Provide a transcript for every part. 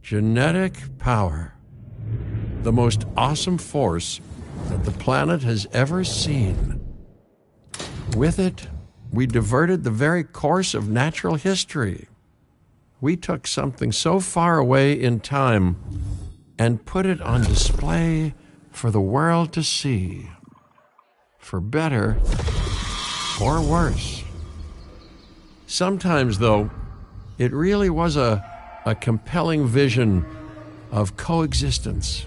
Genetic power. The most awesome force that the planet has ever seen. With it, we diverted the very course of natural history. We took something so far away in time and put it on display for the world to see. For better or worse. Sometimes, though, it really was a compelling vision of coexistence.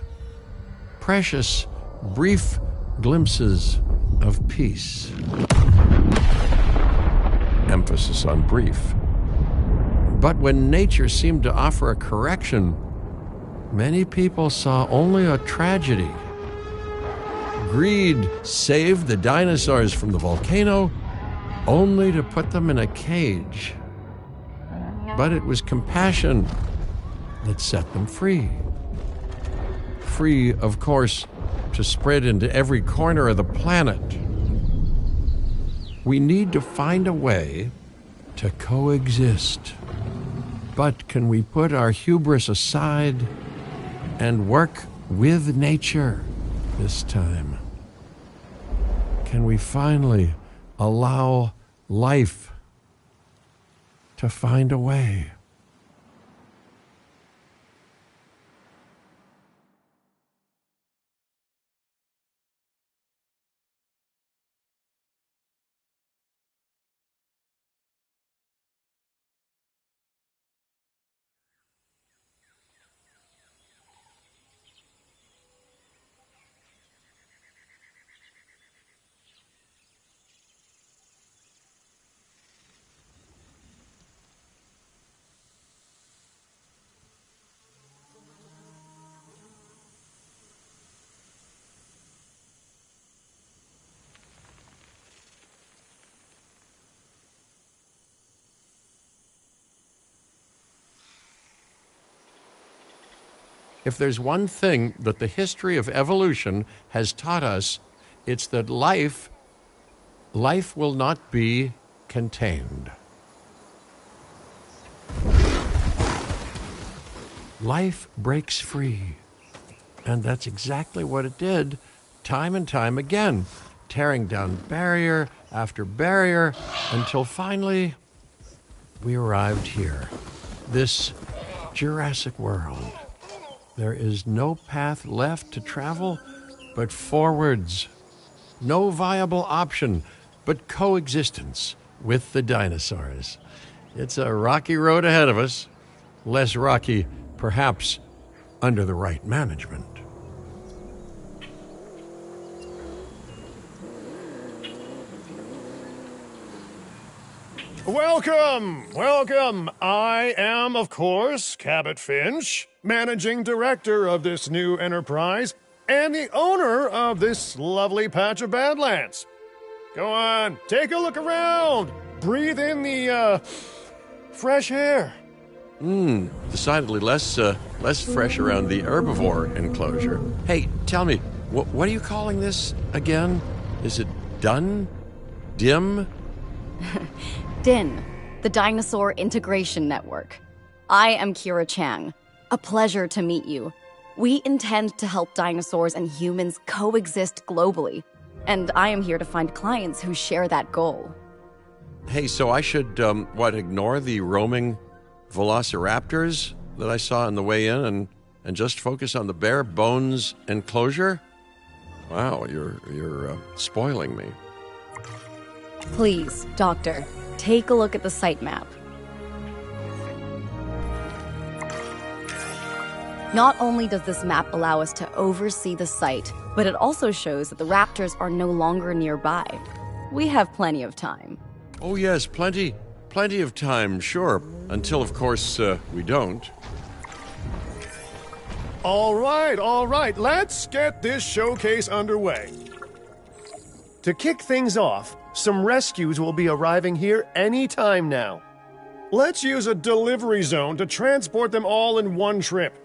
Precious, brief glimpses of peace. Emphasis on brief. But when nature seemed to offer a correction, many people saw only a tragedy. Greed saved the dinosaurs from the volcano, only to put them in a cage. But it was compassion that set them free. Free, of course, to spread into every corner of the planet. We need to find a way to coexist. But can we put our hubris aside and work with nature this time? Can we finally allow life to find a way? If there's one thing that the history of evolution has taught us, it's that life will not be contained. Life breaks free. And that's exactly what it did, time and time again, tearing down barrier after barrier, until finally we arrived here, this Jurassic world. There is no path left to travel but forwards. No viable option but coexistence with the dinosaurs. It's a rocky road ahead of us. Less rocky, perhaps, under the right management. Welcome, welcome. I am, of course, Cabot Finch, managing director of this new enterprise and the owner of this lovely patch of Badlands. Go on, take a look around. Breathe in the, fresh air. Decidedly less fresh around the herbivore enclosure. Hey, tell me, what are you calling this again? Is it done? Dim? DIN, the Dinosaur Integration Network. I am Kira Chang. A pleasure to meet you. We intend to help dinosaurs and humans coexist globally, and I am here to find clients who share that goal. Hey, so I should, ignore the roaming velociraptors that I saw on the way in and just focus on the bare bones enclosure? Wow, you're spoiling me. Please, Doctor, take a look at the site map. Not only does this map allow us to oversee the site, but it also shows that the raptors are no longer nearby. We have plenty of time. Oh yes, plenty of time, sure. Until, of course, we don't. All right, let's get this showcase underway. To kick things off, some rescues will be arriving here any time now. Let's use a delivery zone to transport them all in one trip.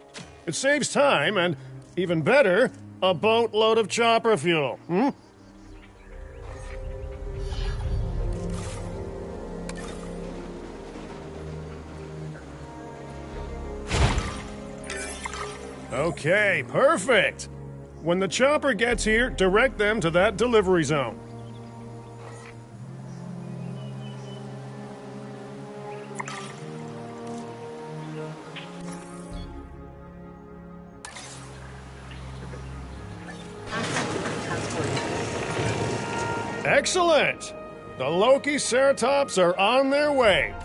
It saves time and, even better, a boatload of chopper fuel. Okay, perfect. When the chopper gets here, direct them to that delivery zone. Excellent! The Loki Ceratops are on their way.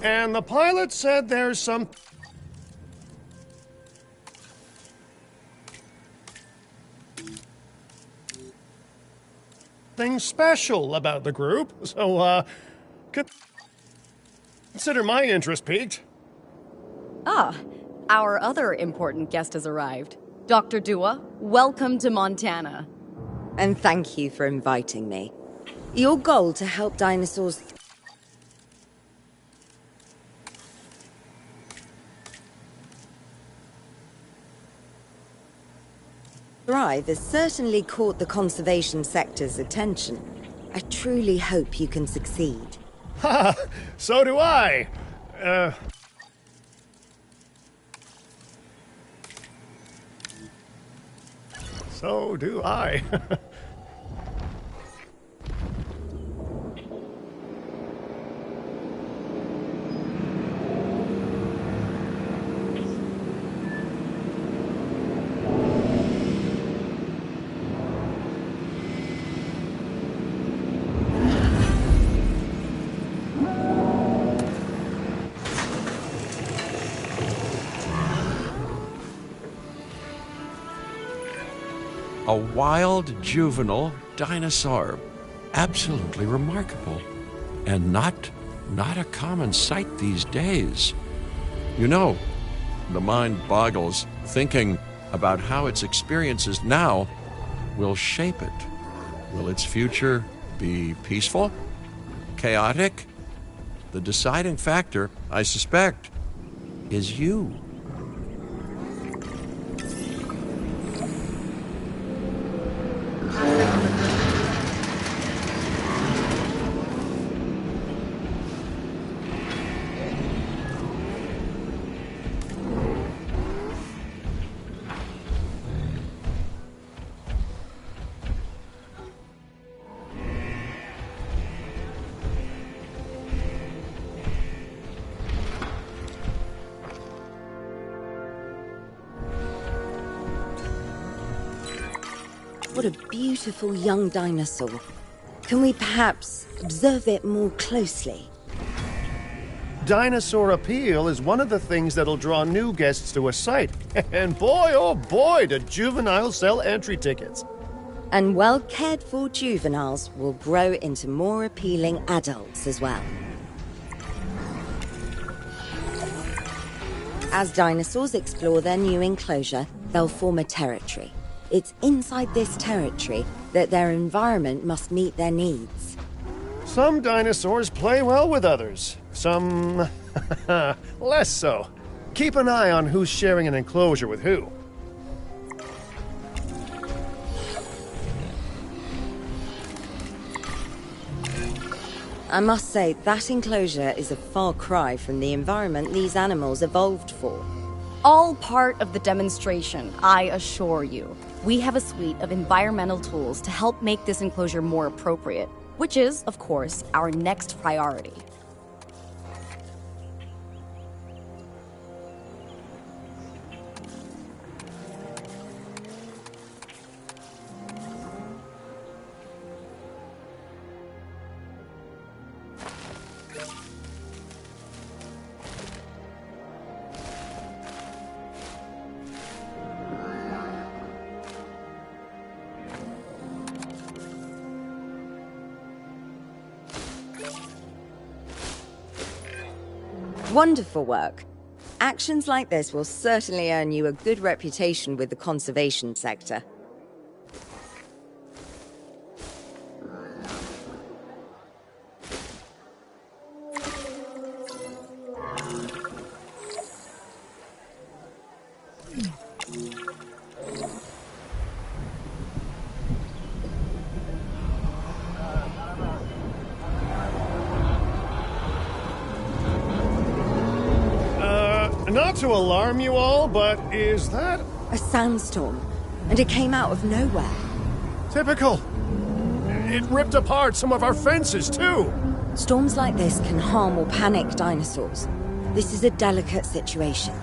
And the pilot said there's something special about the group, so, consider my interest piqued. Ah, our other important guest has arrived. Dr. Dua, welcome to Montana. And thank you for inviting me. Your goal to help dinosaurs thrive has certainly caught the conservation sector's attention. I truly hope you can succeed. Ha! So do I. So do I. A wild juvenile dinosaur. Absolutely remarkable. And not a common sight these days. You know, the mind boggles thinking about how its experiences now will shape it. Will its future be peaceful? Chaotic? The deciding factor, I suspect, is you. What a beautiful young dinosaur. Can we perhaps observe it more closely? Dinosaur appeal is one of the things that'll draw new guests to a site. And boy, oh boy, do juveniles sell entry tickets. And well-cared-for juveniles will grow into more appealing adults as well. As dinosaurs explore their new enclosure, they'll form a territory. It's inside this territory that their environment must meet their needs. Some dinosaurs play well with others. Some less so. Keep an eye on who's sharing an enclosure with who. I must say, that enclosure is a far cry from the environment these animals evolved for. All part of the demonstration, I assure you. We have a suite of environmental tools to help make this enclosure more appropriate, which is, of course, our next priority. Wonderful work. Actions like this will certainly earn you a good reputation with the conservation sector. Not to alarm you all, but is that A sandstorm, and it came out of nowhere. typical? It ripped apart some of our fences, too. Storms like this can harm or panic dinosaurs. This is a delicate situation.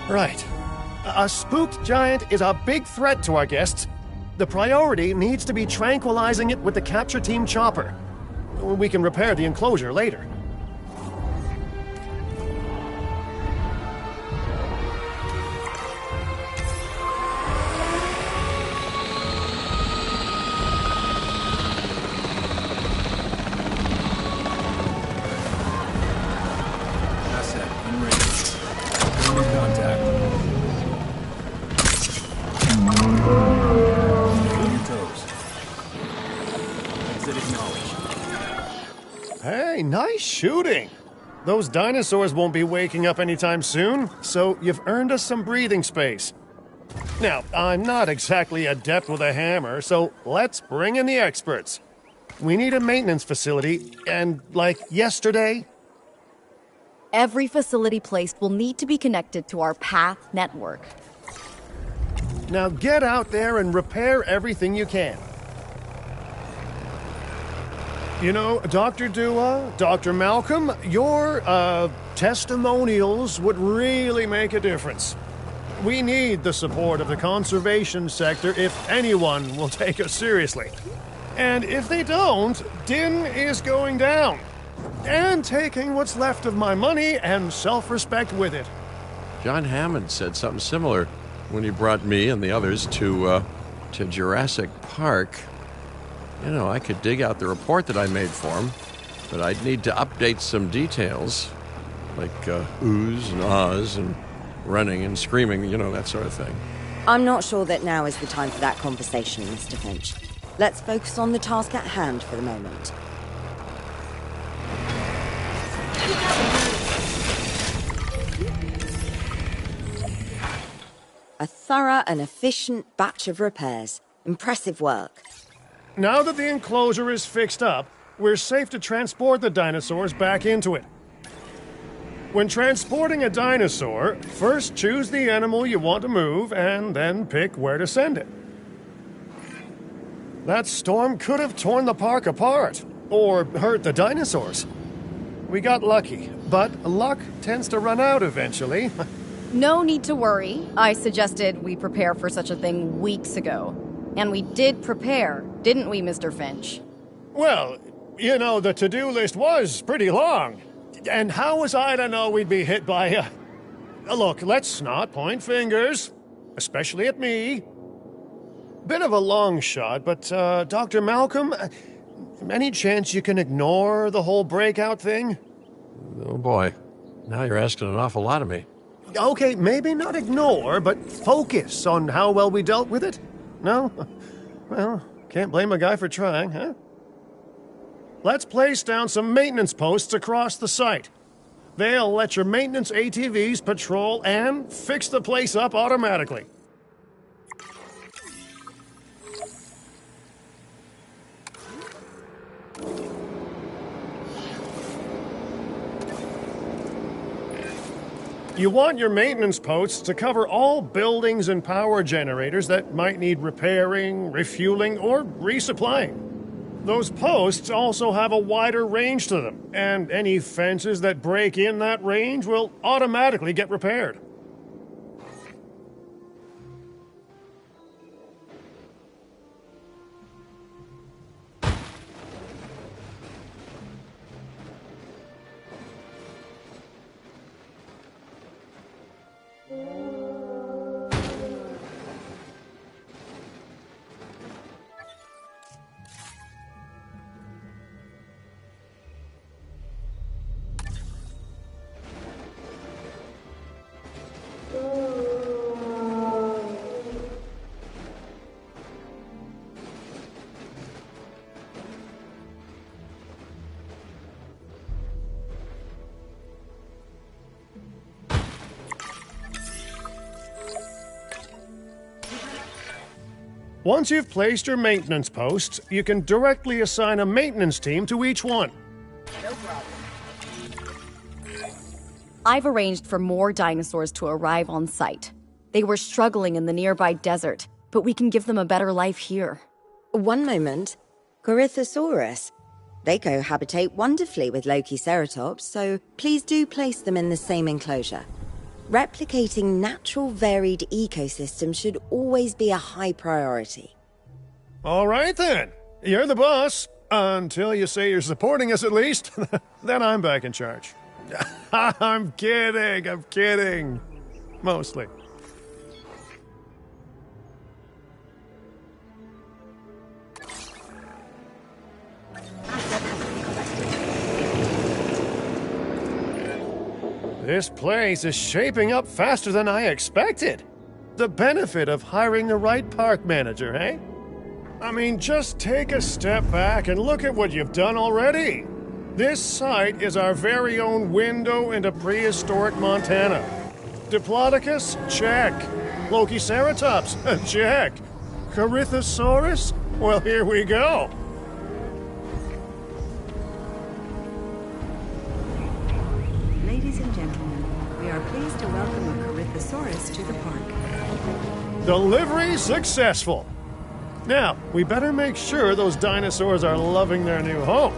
Right. A spooked giant is a big threat to our guests. The priority needs to be tranquilizing it with the capture team chopper. We can repair the enclosure later. Asset unrated. Enemy contact. Stay on your toes. Exit acknowledged. Hey, nice shooting. Those dinosaurs won't be waking up anytime soon, so you've earned us some breathing space. Now, I'm not exactly adept with a hammer, so let's bring in the experts. We need a maintenance facility, and like yesterday, Every facility placed will need to be connected to our path network. now get out there and repair everything you can. You know, Dr. Dua, Dr. Malcolm, your, testimonials would really make a difference. We need the support of the conservation sector if anyone will take us seriously. And if they don't, Din is going down. And taking what's left of my money and self-respect with it. John Hammond said something similar when he brought me and the others to Jurassic Park. You know, I could dig out the report that I made for him, but I'd need to update some details, like oohs and ahs and running and screaming, you know, that sort of thing. I'm not sure that now is the time for that conversation, Mr. Finch. Let's focus on the task at hand for the moment. A thorough and efficient batch of repairs. Impressive work. Now that the enclosure is fixed up, we're safe to transport the dinosaurs back into it. When transporting a dinosaur, first choose the animal you want to move and then pick where to send it. That storm could have torn the park apart or hurt the dinosaurs. We got lucky, but luck tends to run out eventually. No need to worry. I suggested we prepare for such a thing weeks ago. And we did prepare, didn't we, Mr. Finch? Well, you know, the to-do list was pretty long. And how was I to know we'd be hit by a... Look, let's not point fingers, especially at me. Bit of a long shot, but, Dr. Malcolm, any chance you can ignore the whole breakout thing? Oh boy, now you're asking an awful lot of me. Okay, maybe not ignore, but focus on how well we dealt with it? No? Well, can't blame a guy for trying, huh? Let's place down some maintenance posts across the site. They'll let your maintenance ATVs patrol and fix the place up automatically. You want your maintenance posts to cover all buildings and power generators that might need repairing, refueling, or resupplying. Those posts also have a wider range to them, and any fences that break in that range will automatically get repaired. Once you've placed your maintenance posts, you can directly assign a maintenance team to each one. I've arranged for more dinosaurs to arrive on site. They were struggling in the nearby desert, but we can give them a better life here. One moment. Corythosaurus. They cohabitate wonderfully with Lokiceratops, so please do place them in the same enclosure. Replicating natural varied ecosystems should always be a high priority. All right then. You're the boss. Until you say you're supporting us at least. Then I'm back in charge. I'm kidding. Mostly. This place is shaping up faster than I expected. The benefit of hiring the right park manager, eh? I mean, just take a step back and look at what you've done already. This site is our very own window into prehistoric Montana. Diplodocus? Check. Lokiceratops? Check. Corythosaurus? Well, here we go. Ladies and gentlemen, we are pleased to welcome the Corythosaurus to the park. Delivery successful. Now, we better make sure those dinosaurs are loving their new home.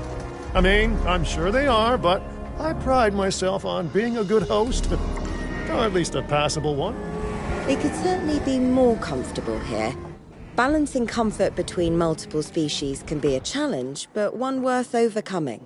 I mean, I'm sure they are, but I pride myself on being a good host. Or at least a passable one. They could certainly be more comfortable here. Balancing comfort between multiple species can be a challenge, but one worth overcoming.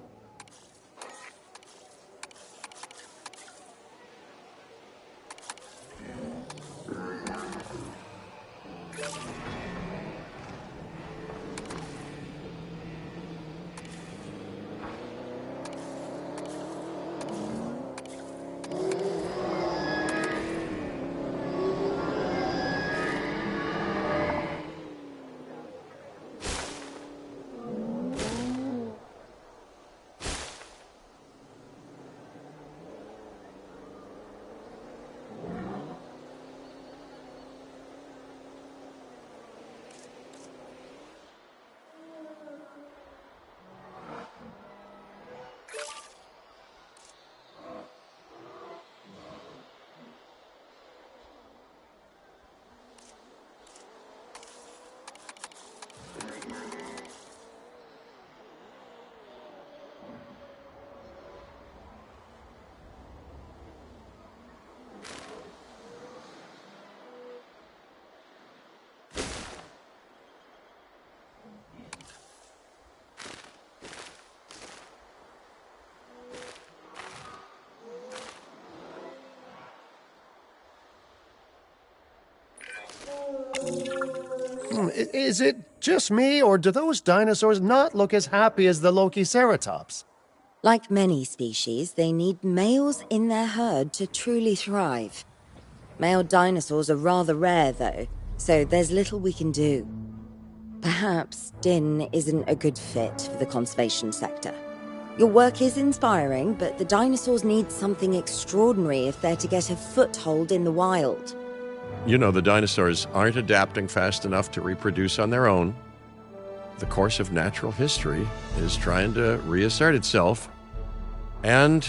Is it just me, or do those dinosaurs not look as happy as the Lokiceratops? Like many species, they need males in their herd to truly thrive. Male dinosaurs are rather rare, though, so there's little we can do. Perhaps Din isn't a good fit for the conservation sector. Your work is inspiring, but the dinosaurs need something extraordinary if they're to get a foothold in the wild. You know, the dinosaurs aren't adapting fast enough to reproduce on their own. The course of natural history is trying to reassert itself, and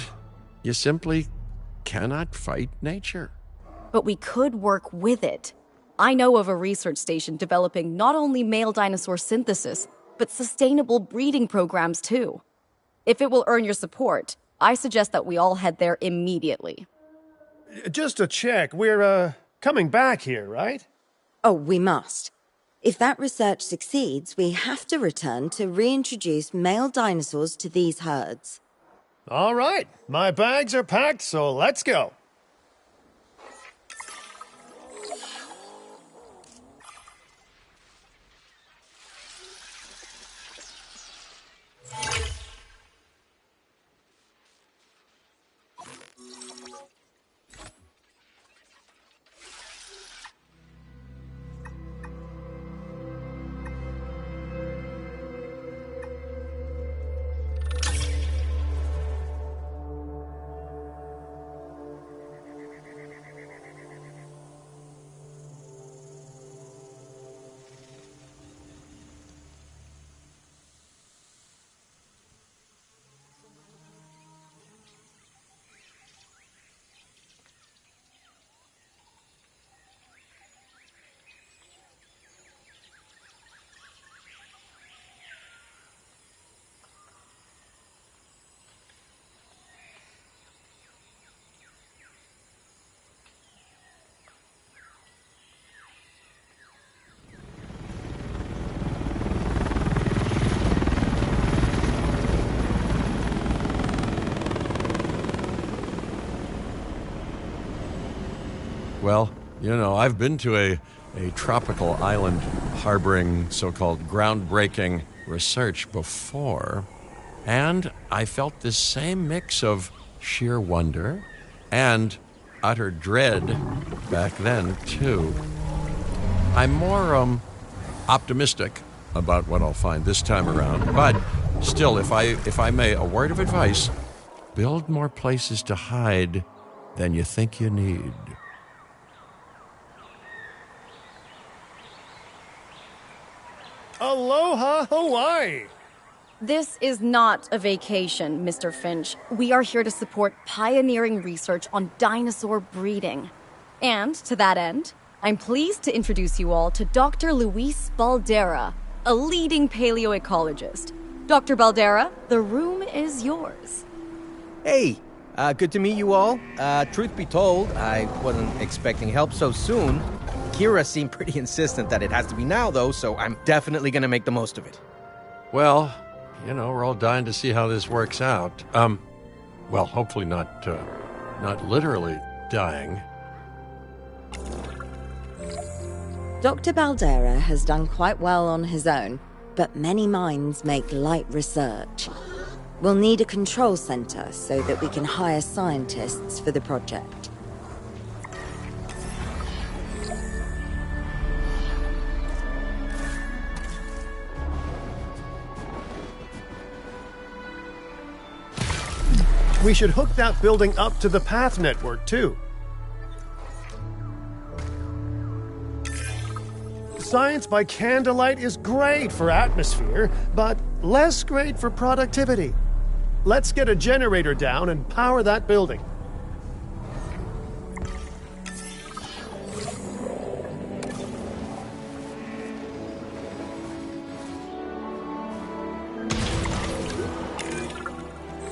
you simply cannot fight nature. But we could work with it. I know of a research station developing not only male dinosaur synthesis, but sustainable breeding programs too. If it will earn your support, I suggest that we all head there immediately. Just to check, we're, coming back here, right? Oh, we must. If that research succeeds, we have to return to reintroduce male dinosaurs to these herds. All right, my bags are packed, so let's go. Well, I've been to a tropical island harboring so-called groundbreaking research before, and I felt this same mix of sheer wonder and utter dread back then, too. I'm more optimistic about what I'll find this time around, but still, if I may, a word of advice: build more places to hide than you think you need. Aloha, Hawaii! This is not a vacation, Mr. Finch. We are here to support pioneering research on dinosaur breeding. And to that end, I'm pleased to introduce you all to Dr. Luis Baldera, a leading paleoecologist. Dr. Baldera, the room is yours. Hey, good to meet you all. Truth be told, I wasn't expecting help so soon. Kira seemed pretty insistent that it has to be now, though, so I'm definitely gonna make the most of it. Well, we're all dying to see how this works out. Well, hopefully not literally dying. Dr. Baldera has done quite well on his own, but many minds make light research. We'll need a control center so that we can hire scientists for the project. We should hook that building up to the path network, too. Science by candlelight is great for atmosphere, but less great for productivity. Let's get a generator down and power that building.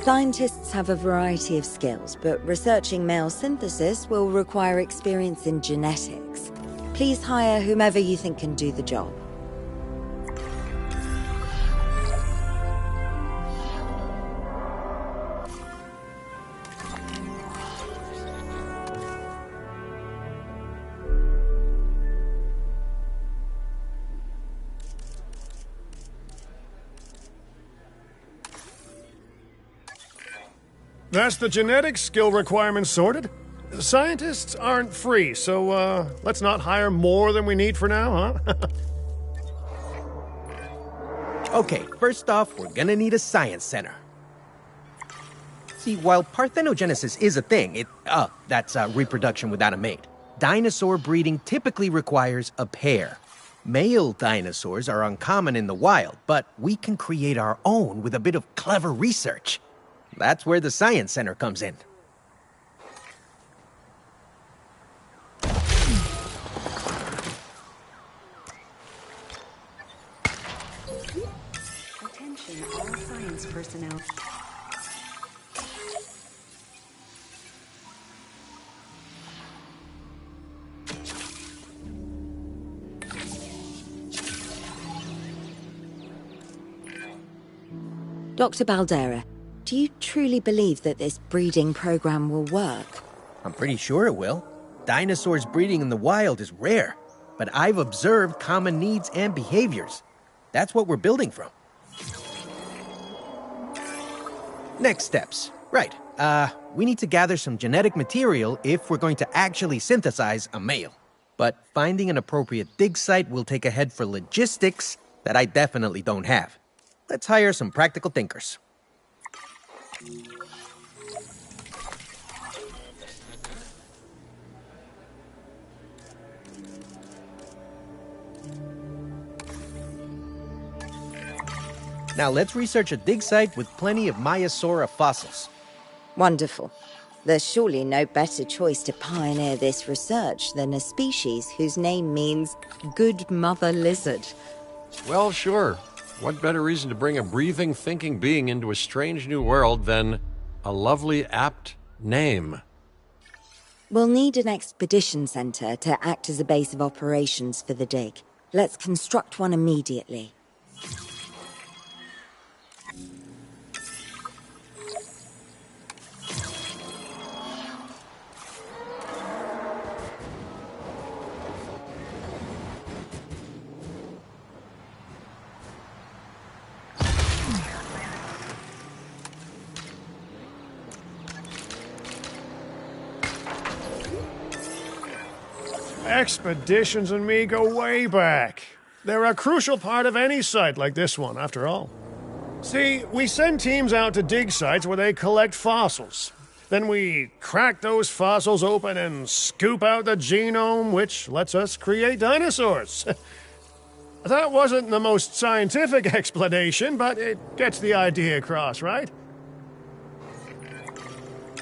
Scientists have a variety of skills, but researching male synthesis will require experience in genetics. Please hire whomever you think can do the job. That's the genetic skill requirements sorted. Scientists aren't free, so let's not hire more than we need for now, huh? Okay, first off, we're gonna need a science center. See, while parthenogenesis is a thing, that's reproduction without a mate, dinosaur breeding typically requires a pair. Male dinosaurs are uncommon in the wild, but we can create our own with a bit of clever research. That's where the Science Center comes in. Attention all science personnel. Dr. Baldera, do you truly believe that this breeding program will work? I'm pretty sure it will. Dinosaurs breeding in the wild is rare, but I've observed common needs and behaviors. That's what we're building from. Next steps. Right. We need to gather some genetic material if we're going to actually synthesize a male. But finding an appropriate dig site will take a head for logistics that I definitely don't have. Let's hire some practical thinkers. Now let's research a dig site with plenty of Maiasaura fossils. Wonderful. There's surely no better choice to pioneer this research than a species whose name means good mother lizard. Well, sure. What better reason to bring a breathing, thinking being into a strange new world than a lovely, apt name? We'll need an expedition center to act as a base of operations for the dig. Let's construct one immediately. Expeditions and me go way back. They're a crucial part of any site like this one, after all. See, we send teams out to dig sites where they collect fossils. Then we crack those fossils open and scoop out the genome, which lets us create dinosaurs. That wasn't the most scientific explanation, but it gets the idea across, right?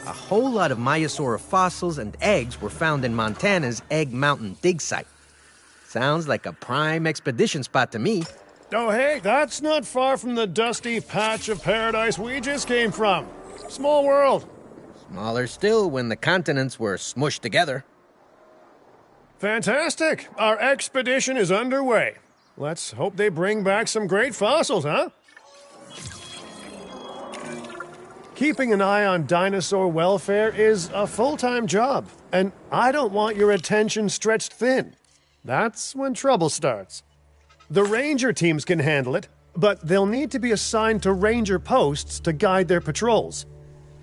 A whole lot of Maiasaura fossils and eggs were found in Montana's Egg Mountain dig site. Sounds like a prime expedition spot to me. Oh, hey, that's not far from the dusty patch of paradise we just came from. Small world. Smaller still when the continents were smushed together. Fantastic. Our expedition is underway. Let's hope they bring back some great fossils, huh? Keeping an eye on dinosaur welfare is a full-time job, and I don't want your attention stretched thin. That's when trouble starts. The ranger teams can handle it, but they'll need to be assigned to ranger posts to guide their patrols.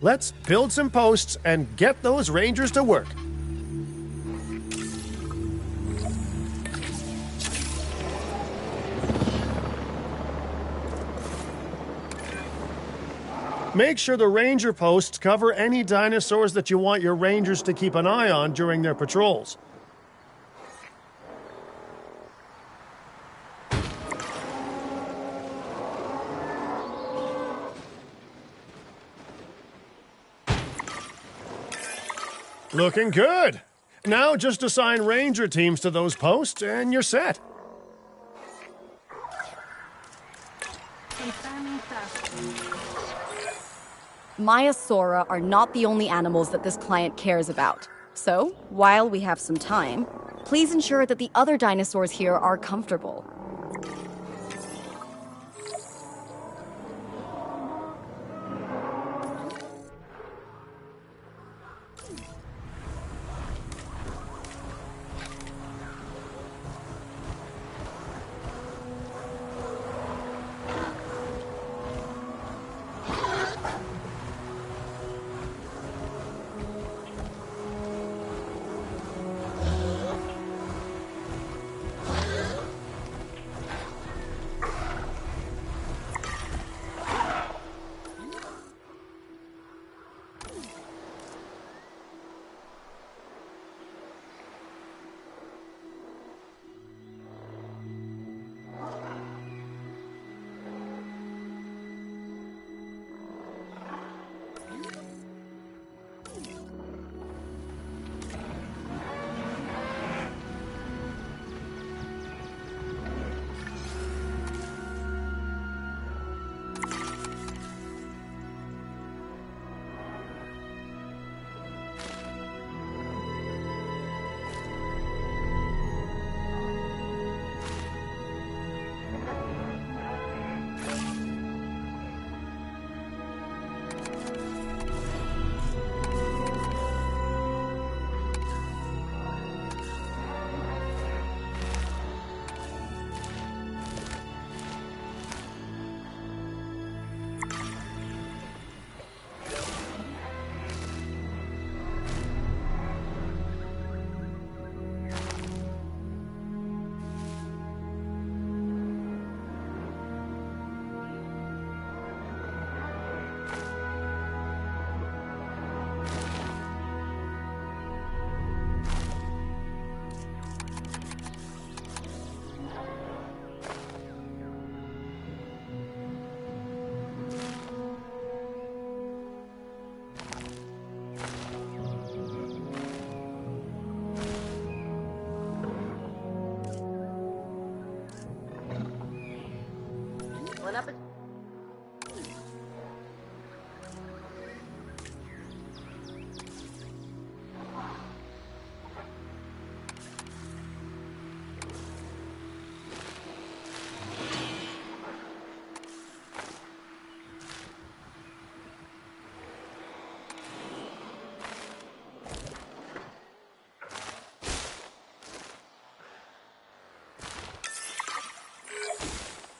Let's build some posts and get those rangers to work. Make sure the ranger posts cover any dinosaurs that you want your rangers to keep an eye on during their patrols. Looking good. Now just assign ranger teams to those posts and you're set. Maiasaura are not the only animals that this client cares about. So, while we have some time, please ensure that the other dinosaurs here are comfortable.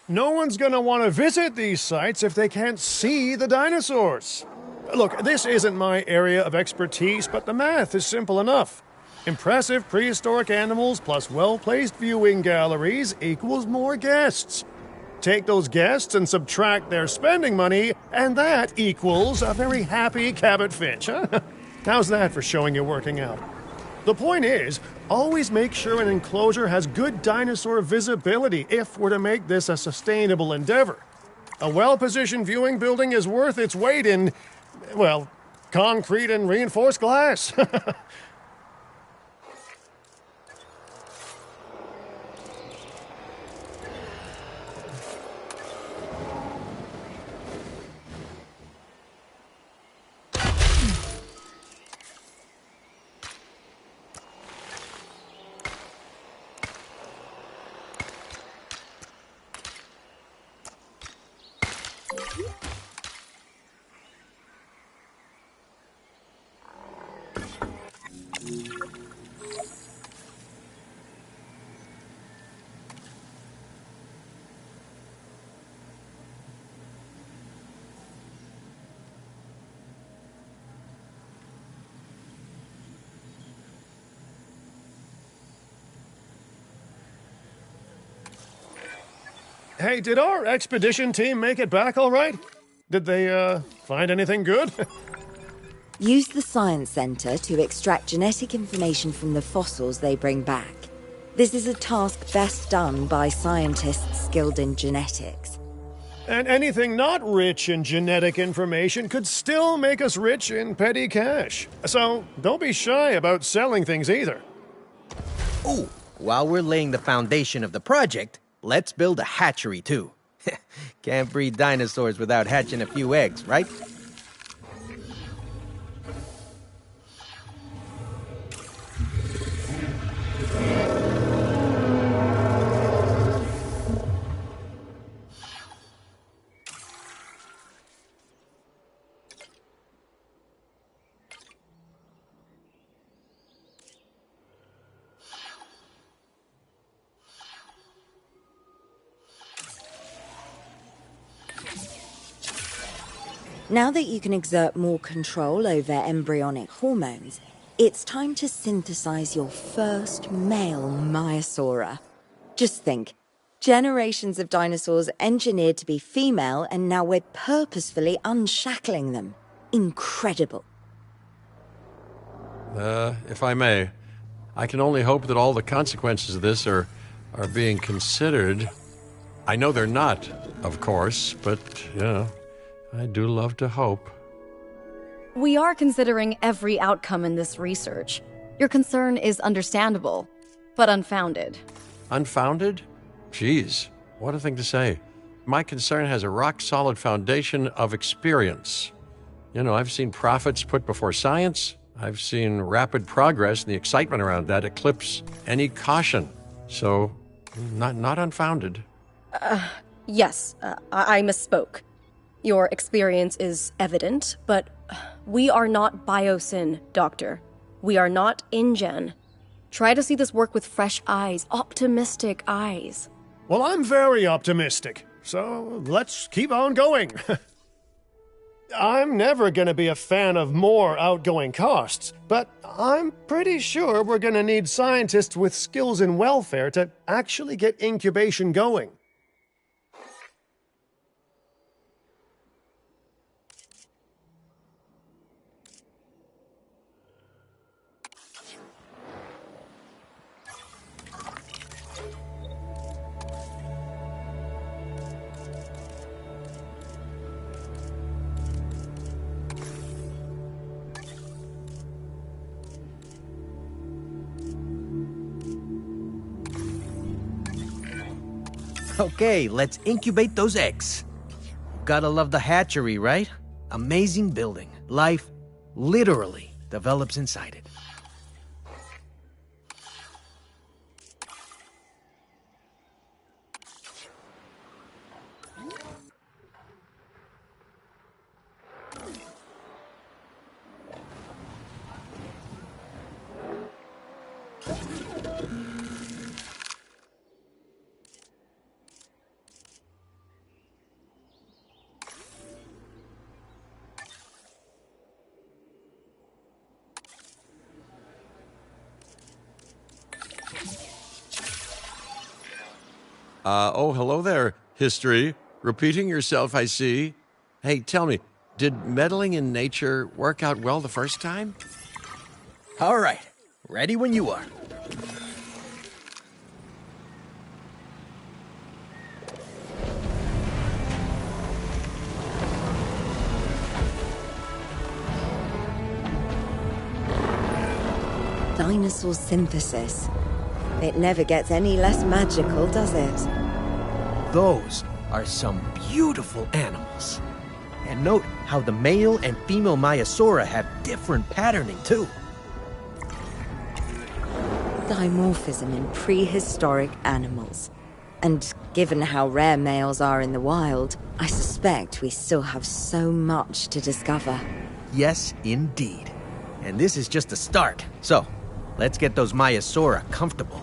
No one's gonna want to visit these sites if they can't see the dinosaurs. Look, this isn't my area of expertise, but the math is simple enough. Impressive prehistoric animals plus well-placed viewing galleries equals more guests. Take those guests and subtract their spending money, and that equals a very happy Cabot Finch, huh? How's that for showing you're working out? The point is, always make sure an enclosure has good dinosaur visibility if we're to make this a sustainable endeavor. A well-positioned viewing building is worth its weight in, well, concrete and reinforced glass. Hey, did our expedition team make it back all right? Did they, find anything good? Use the Science Center to extract genetic information from the fossils they bring back. This is a task best done by scientists skilled in genetics. And anything not rich in genetic information could still make us rich in petty cash. So don't be shy about selling things either. Ooh, while we're laying the foundation of the project, let's build a hatchery too. Can't breed dinosaurs without hatching a few eggs, right? Now that you can exert more control over embryonic hormones, it's time to synthesize your first male Maiasaura. Just think, generations of dinosaurs engineered to be female, and now we're purposefully unshackling them. Incredible. If I may, I can only hope that all the consequences of this are being considered. I know they're not, of course, but, you know, I do love to hope. We are considering every outcome in this research. Your concern is understandable, but unfounded. Unfounded? Geez, what a thing to say. My concern has a rock-solid foundation of experience. You know, I've seen profits put before science. I've seen rapid progress, and the excitement around that eclipse any caution. So, not unfounded. Yes, I misspoke. Your experience is evident, but we are not Biosyn, Doctor. We are not InGen. Try to see this work with fresh eyes, optimistic eyes. Well, I'm very optimistic, so let's keep on going. I'm never going to be a fan of more outgoing costs, but I'm pretty sure we're going to need scientists with skills in welfare to actually get incubation going. Okay, let's incubate those eggs. Gotta love the hatchery, right? Amazing building. Life literally develops inside it. Oh, hello there, history. Repeating yourself, I see. Hey, tell me, did meddling in nature work out well the first time? All right, ready when you are. Dinosaur synthesis. It never gets any less magical, does it? Those are some beautiful animals. And note how the male and female Maiasaura have different patterning, too. Dimorphism in prehistoric animals. And given how rare males are in the wild, I suspect we still have so much to discover. Yes, indeed. And this is just the start. So, let's get those Maiasaura comfortable.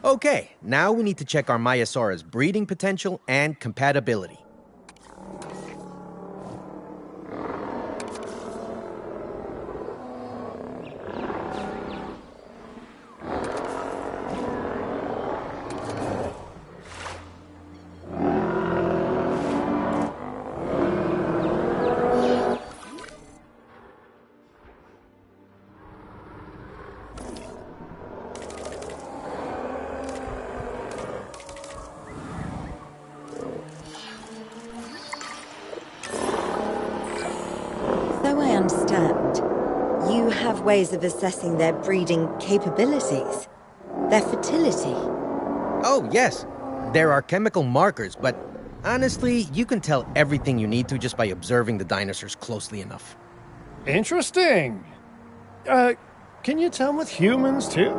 Okay, now we need to check our Maiasaura's breeding potential and compatibility. So I understand. You have ways of assessing their breeding capabilities, their fertility. Oh, yes. There are chemical markers, but honestly, you can tell everything you need to just by observing the dinosaurs closely enough. Interesting. Can you tell with humans too?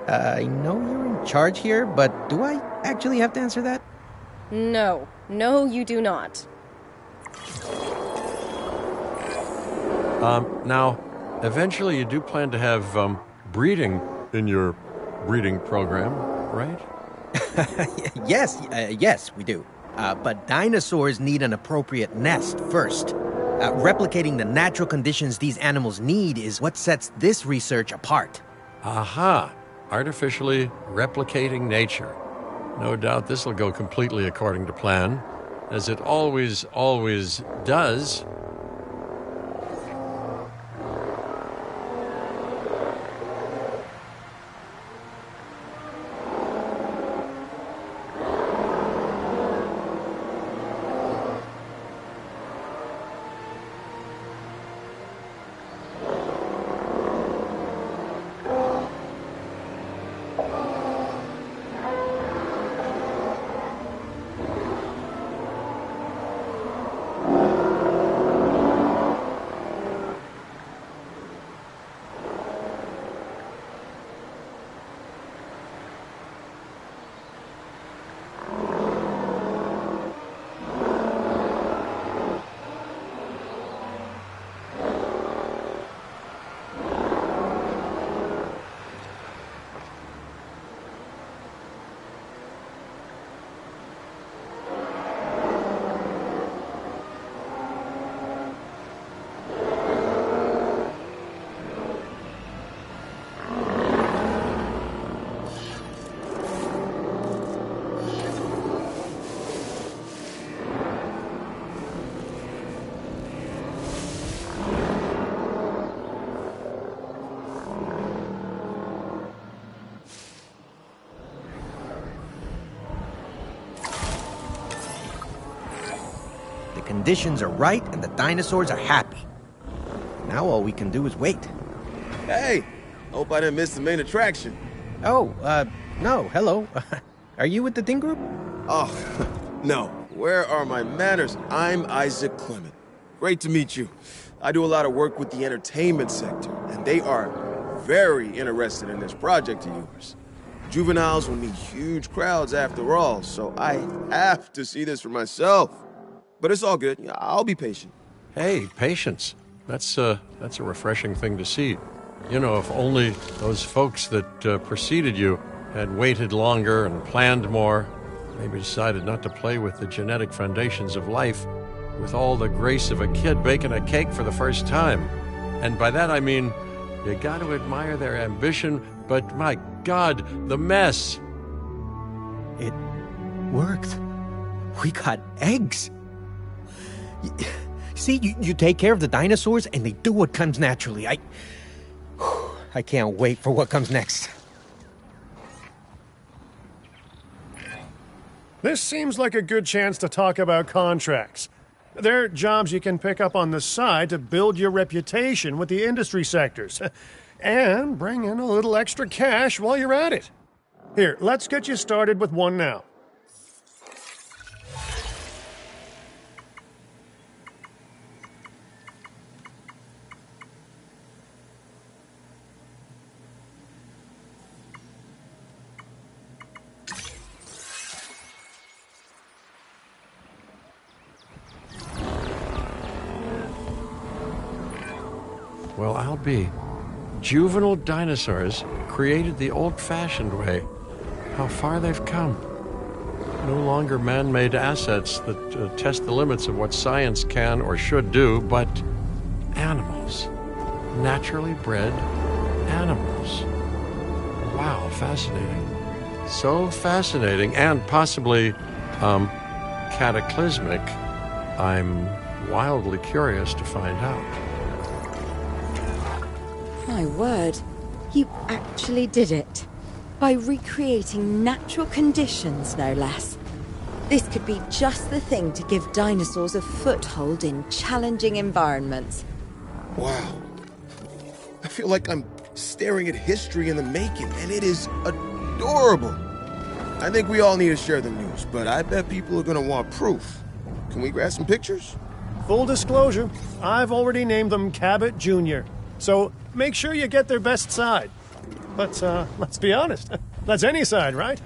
I know you're in charge here, but do I actually have to answer that? No. No, you do not. Now, eventually you do plan to have breeding in your breeding program, right? Yes, we do. But dinosaurs need an appropriate nest first. Replicating the natural conditions these animals need is what sets this research apart. Aha! Artificially replicating nature. No doubt this will go completely according to plan, as it always does. conditions are right and the dinosaurs are happy. Now all we can do is wait. Hey, hope I didn't miss the main attraction. Oh, no, hello. Are you with the Ding Group? Oh, no. Where are my manners? I'm Isaac Clement. Great to meet you. I do a lot of work with the entertainment sector, and they are very interested in this project of yours. Juveniles will meet huge crowds after all, so I have to see this for myself. But it's all good. I'll be patient. Hey, patience. That's a refreshing thing to see. You know, if only those folks that preceded you had waited longer and planned more, maybe decided not to play with the genetic foundations of life with all the grace of a kid baking a cake for the first time. And by that I mean, you got to admire their ambition, but my God, the mess. It worked. We got eggs. See, you take care of the dinosaurs and they do what comes naturally. I can't wait for what comes next. This seems like a good chance to talk about contracts. They're jobs you can pick up on the side to build your reputation with the industry sectors. And bring in a little extra cash while you're at it. Here, let's get you started with one now. Well, I'll be. Juvenile dinosaurs created the old-fashioned way. How far they've come. No longer man-made assets that test the limits of what science can or should do, but animals. Naturally bred animals. Wow, fascinating. So fascinating and possibly, cataclysmic. I'm wildly curious to find out. My word, you actually did it. By recreating natural conditions, no less. This could be just the thing to give dinosaurs a foothold in challenging environments. Wow. I feel like I'm staring at history in the making, and it is adorable. I think we all need to share the news, but I bet people are gonna want proof. Can we grab some pictures? Full disclosure, I've already named them Cabot Jr., so make sure you get their best side. But let's be honest, that's any side, right?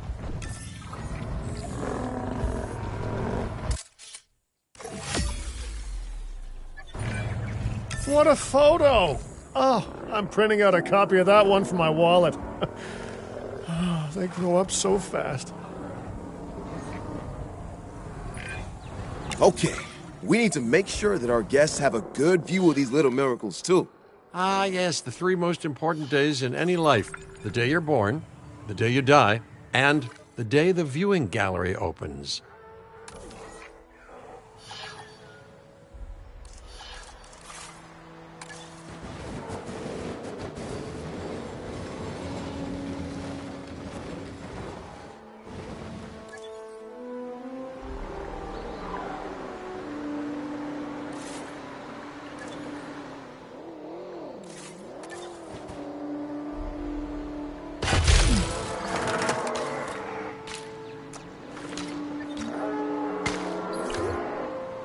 What a photo! Oh, I'm printing out a copy of that one for my wallet. Oh, they grow up so fast. Okay, we need to make sure that our guests have a good view of these little miracles, too. Ah, yes, the three most important days in any life. The day you're born, the day you die, and the day the viewing gallery opens.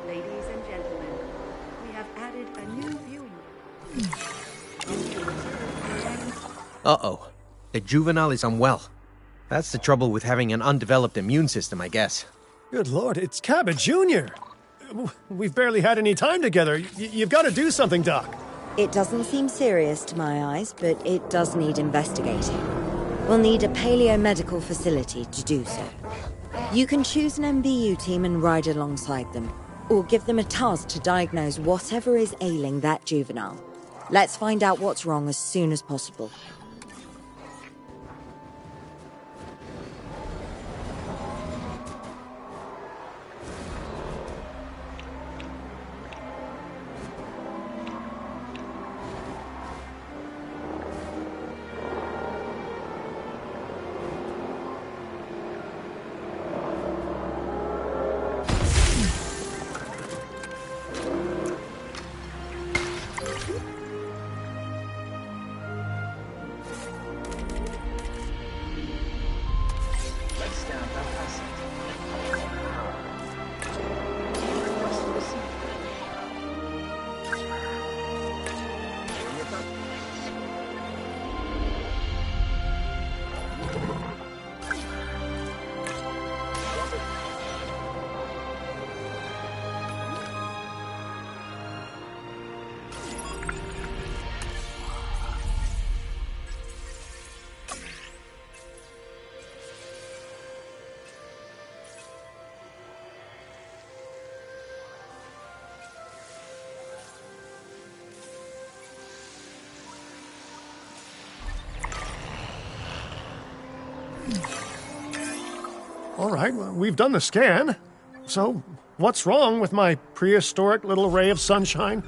Ladies and gentlemen, we have added a new viewing. Uh-oh. The juvenile is unwell. That's the trouble with having an undeveloped immune system, I guess. Good Lord, it's Cabot Jr. We've barely had any time together. You've got to do something, Doc. It doesn't seem serious to my eyes, but it does need investigating. We'll need a paleomedical facility to do so. You can choose an MBU team and ride alongside them, or give them a task to diagnose whatever is ailing that juvenile. Let's find out what's wrong as soon as possible. right, well, we've done the scan. So, what's wrong with my prehistoric little ray of sunshine?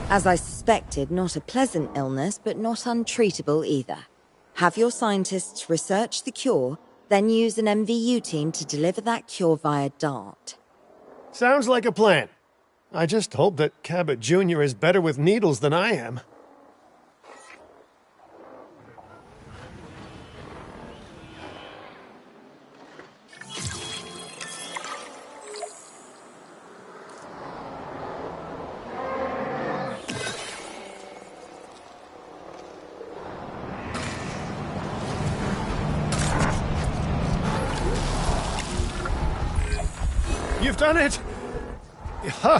As I suspected, not a pleasant illness, but not untreatable either. Have your scientists research the cure, then use an MVU team to deliver that cure via DART. Sounds like a plan. I just hope that Cabot Jr. is better with needles than I am. You've done it! Huh.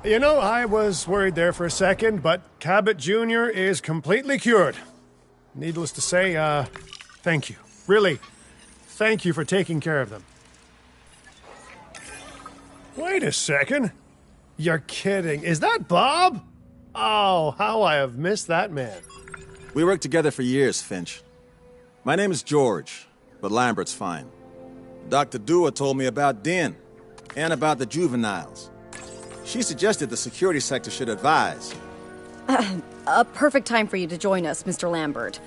You know, I was worried there for a second, but Cabot Jr. is completely cured. Needless to say, thank you. Really, thank you for taking care of them. Wait a second. You're kidding. Is that Bob? Oh, how I have missed that man. We worked together for years, Finch. My name is George, but Lambert's fine. Dr. Dua told me about Den, and about the juveniles. She suggested the security sector should advise. A perfect time for you to join us, Mr. Lambert.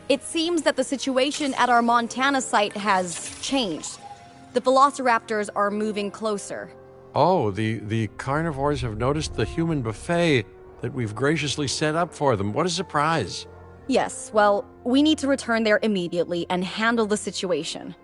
It seems that the situation at our Montana site has changed. The velociraptors are moving closer. Oh, the carnivores have noticed the human buffet that we've graciously set up for them. What a surprise. Yes, well, we need to return there immediately and handle the situation.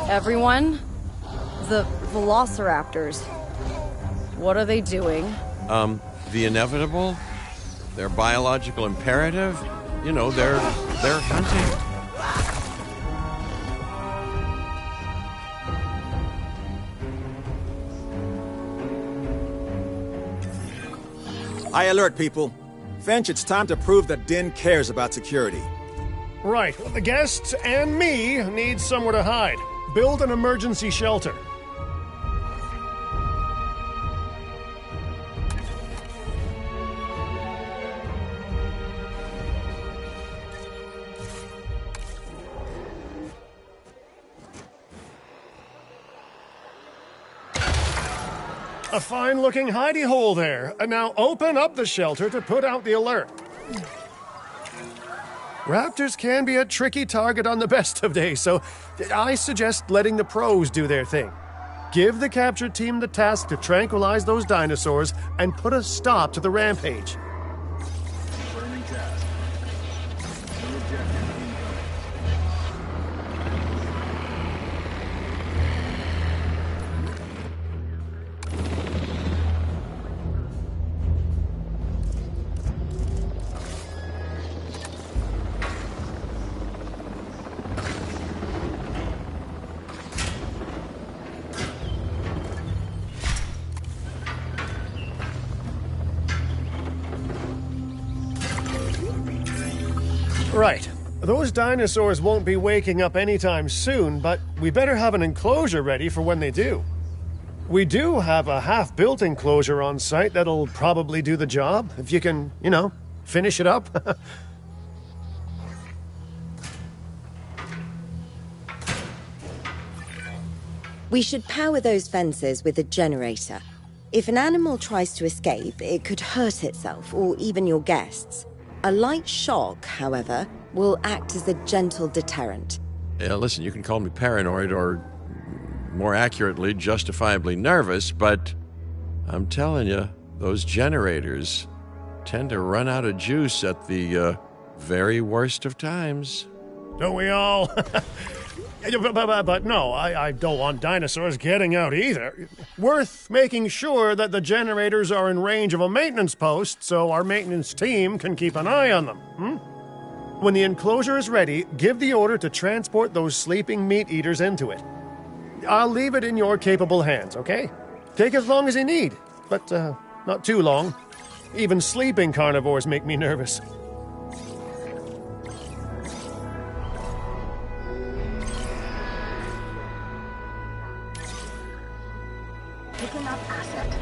Everyone, the velociraptors. What are they doing? The inevitable? Their biological imperative? You know, they're hunting. I alert people. Finch, it's time to prove that Din cares about security. Right, well, the guests and me need somewhere to hide. Build an emergency shelter. A fine-looking hidey hole there. Now open up the shelter to put out the alert. Raptors can be a tricky target on the best of days, so I suggest letting the pros do their thing. Give the capture team the task to tranquilize those dinosaurs and put a stop to the rampage. Confirming task. New objective incoming. Right. Those dinosaurs won't be waking up anytime soon, but we better have an enclosure ready for when they do. We do have a half-built enclosure on site that'll probably do the job, if you can, finish it up. We should power those fences with a generator. If an animal tries to escape, it could hurt itself or even your guests. A light shock, however, will act as a gentle deterrent. Yeah, listen, you can call me paranoid or, more accurately, justifiably nervous, but I'm telling you, those generators tend to run out of juice at the very worst of times. Don't we all? But no, I don't want dinosaurs getting out either. Worth making sure that the generators are in range of a maintenance post so our maintenance team can keep an eye on them. When the enclosure is ready, give the order to transport those sleeping meat eaters into it. I'll leave it in your capable hands, okay? Take as long as you need, but not too long. Even sleeping carnivores make me nervous. Picking up asset.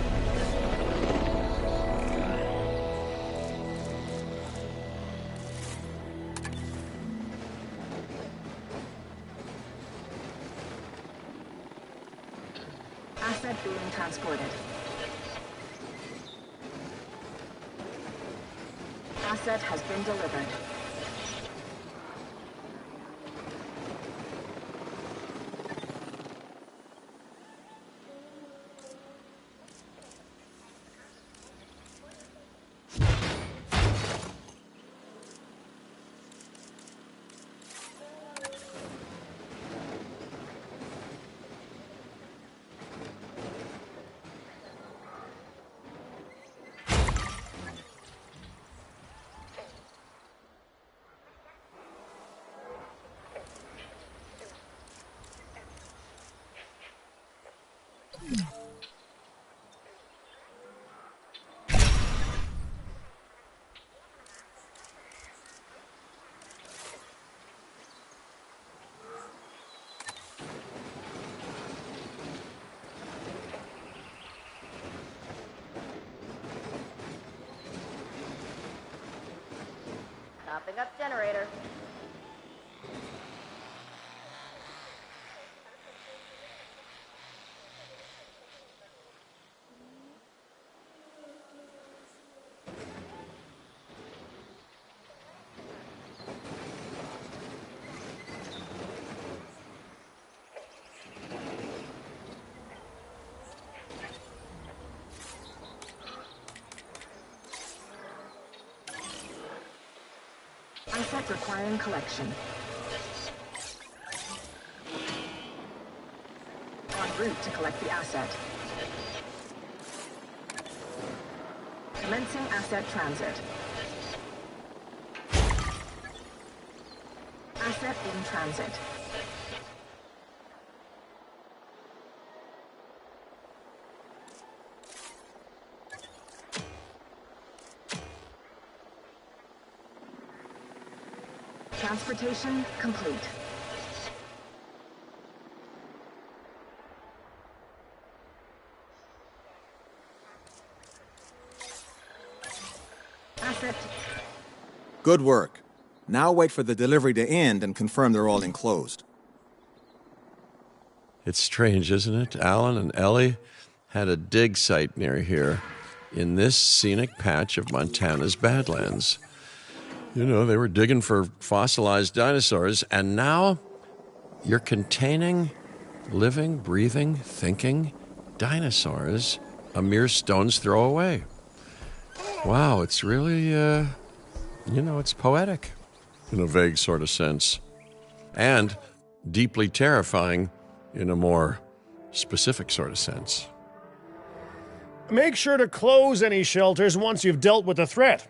Asset being transported. Asset has been delivered. Topping up generator. Asset requiring collection. En route to collect the asset. Commencing asset transit. Asset in transit. Transportation complete. Asset. Good work. Now wait for the delivery to end and confirm they're all enclosed. It's strange, isn't it? Alan and Ellie had a dig site near here in this scenic patch of Montana's Badlands. You know, they were digging for fossilized dinosaurs, and now you're containing living, breathing, thinking dinosaurs a mere stone's throw away. Wow, it's really, it's poetic in a vague sort of sense, and deeply terrifying in a more specific sort of sense. Make sure to close any shelters once you've dealt with the threat.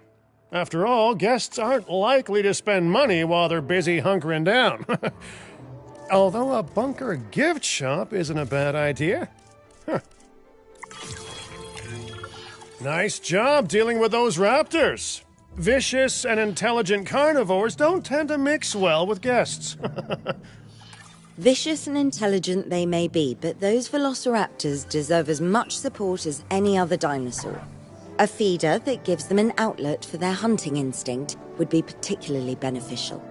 After all, guests aren't likely to spend money while they're busy hunkering down. Although a bunker gift shop isn't a bad idea. Huh. Nice job dealing with those raptors. Vicious and intelligent carnivores don't tend to mix well with guests. Vicious and intelligent they may be, but those velociraptors deserve as much support as any other dinosaur. A feeder that gives them an outlet for their hunting instinct would be particularly beneficial.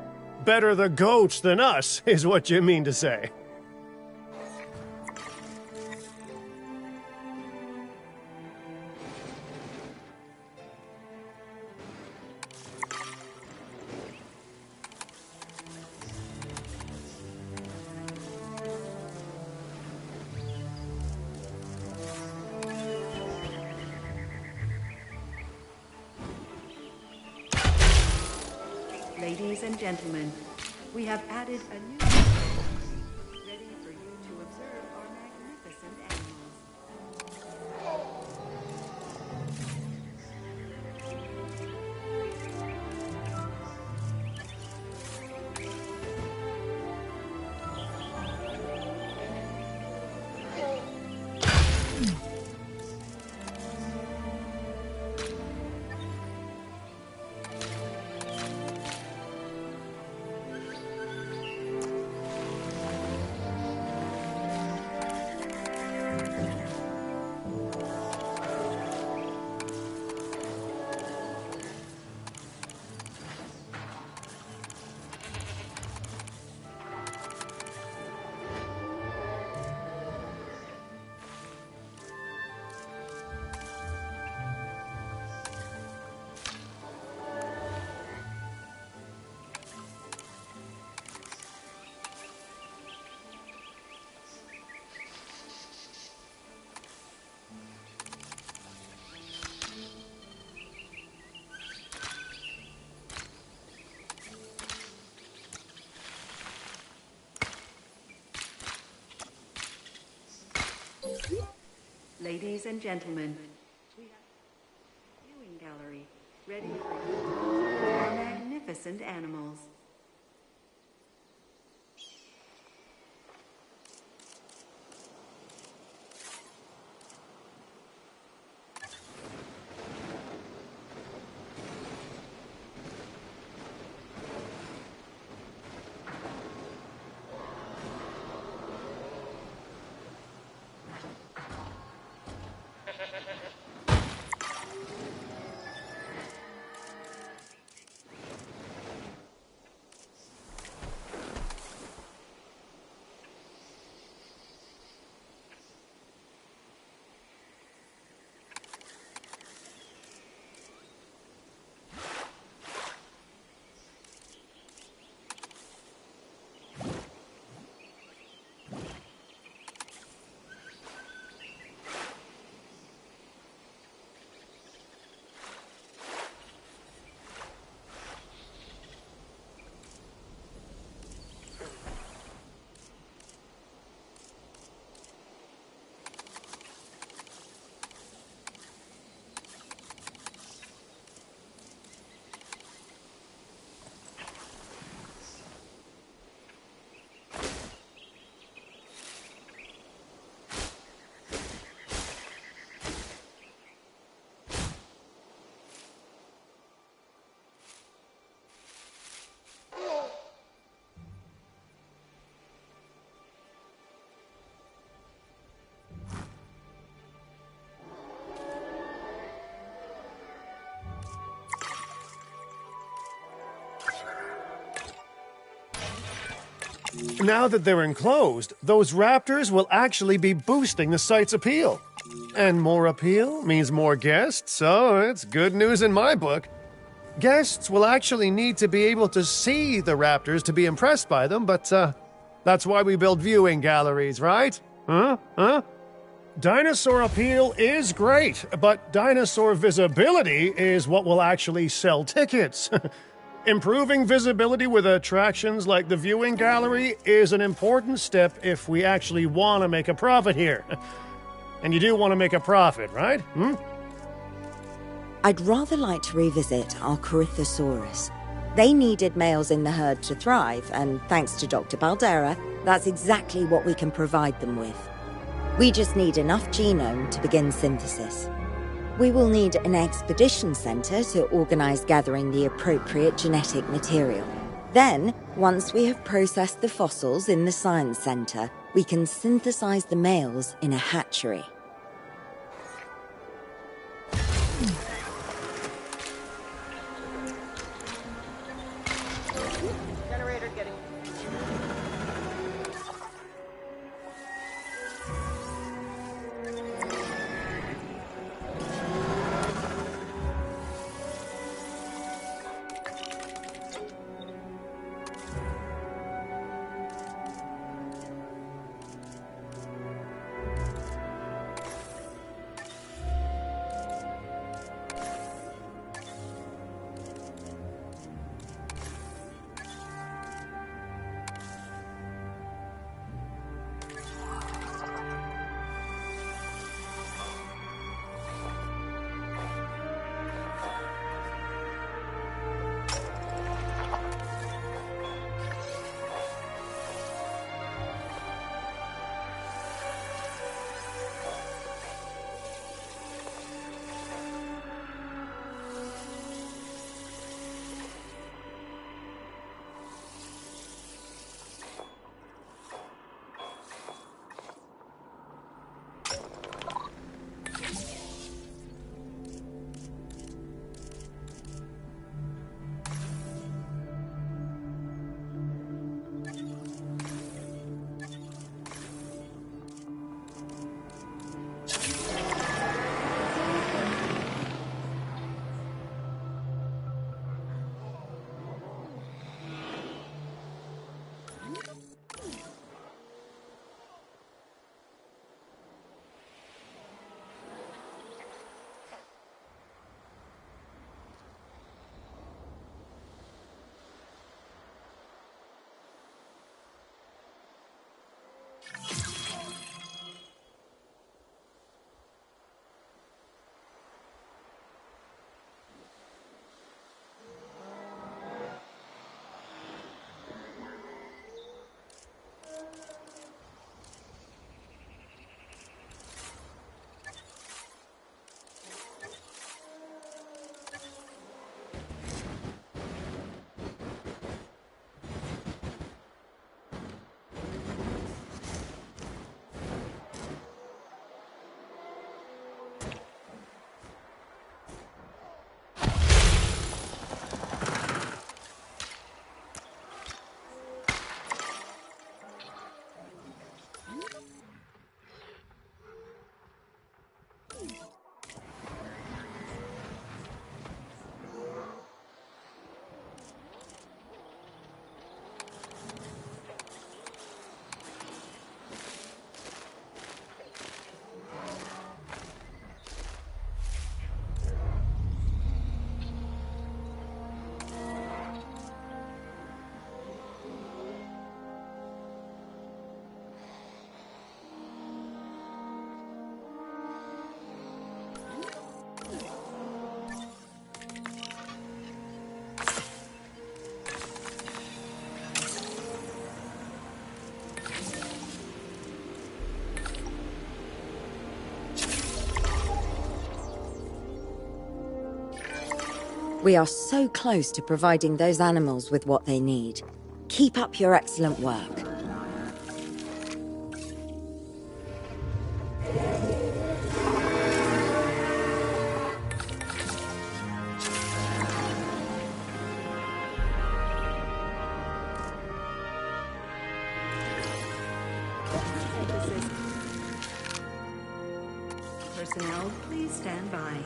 Better the goats than us, is what you mean to say. Ladies and gentlemen, we have added a new feature ready for you to observe our magnificent animals. Ladies and gentlemen, we have a viewing gallery ready for you to observe our magnificent animals. Now that they're enclosed, those raptors will actually be boosting the site's appeal. And more appeal means more guests, so it's good news in my book. Guests will actually need to be able to see the raptors to be impressed by them, but that's why we build viewing galleries, right? Huh? Dinosaur appeal is great, but dinosaur visibility is what will actually sell tickets. Improving visibility with attractions like the viewing gallery is an important step if we actually want to make a profit here. And you do want to make a profit, right? I'd rather like to revisit our Corythosaurus. They needed males in the herd to thrive, and thanks to Dr. Baldera, that's exactly what we can provide them with. We just need enough genome to begin synthesis. We will need an expedition center to organize gathering the appropriate genetic material. Then, once we have processed the fossils in the science center, we can synthesize the males in a hatchery. Generator getting... We are so close to providing those animals with what they need. Keep up your excellent work. assist. Personnel, please stand by.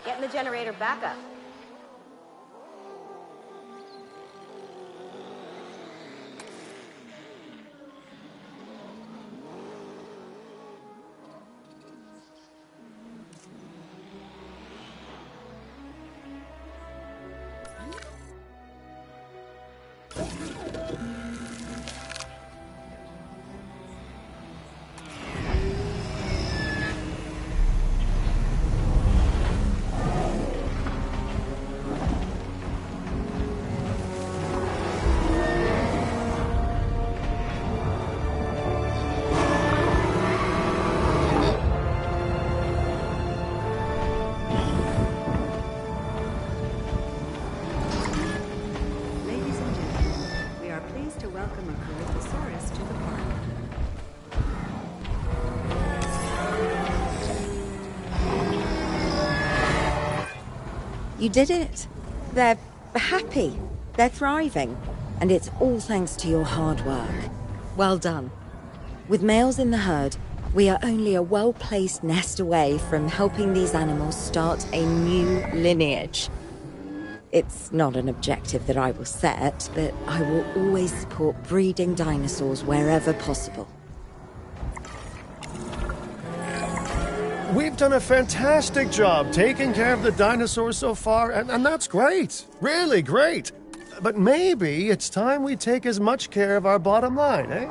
Getting the generator back up. Ladies and gentlemen, we are pleased to welcome a Corythosaurus to the park. You did it. They're happy. They're thriving. And it's all thanks to your hard work. Well done. With males in the herd, we are only a well-placed nest away from helping these animals start a new lineage. It's not an objective that I will set, but I will always support breeding dinosaurs wherever possible. We've done a fantastic job taking care of the dinosaurs so far, and that's great. Really great. But maybe it's time we take as much care of our bottom line, eh?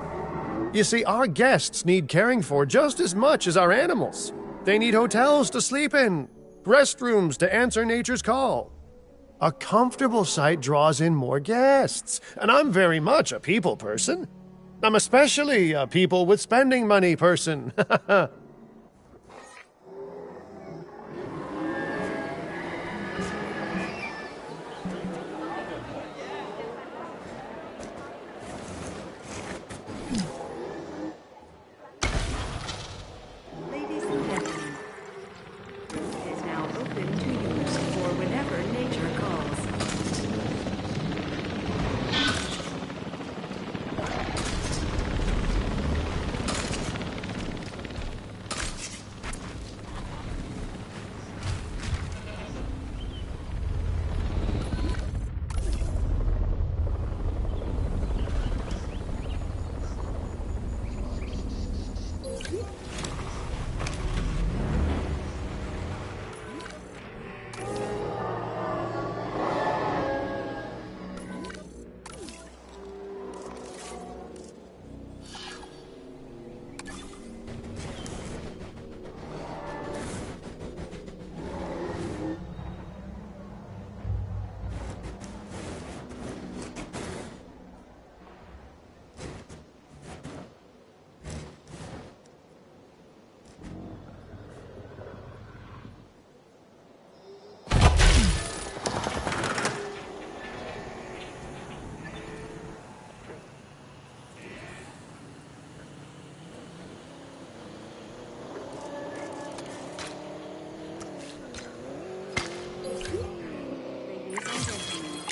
You see, our guests need caring for just as much as our animals. They need hotels to sleep in, restrooms to answer nature's call. A comfortable site draws in more guests, and I'm very much a people person. I'm especially a people with spending money person. Ladies and gentlemen, it is now open to use for whenever nature calls.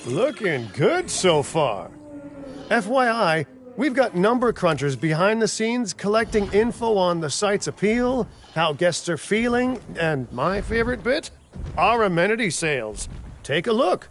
Looking good so far. FYI, we've got number crunchers behind the scenes collecting info on the site's appeal, how guests are feeling, and my favorite bit, our amenity sales. Take a look.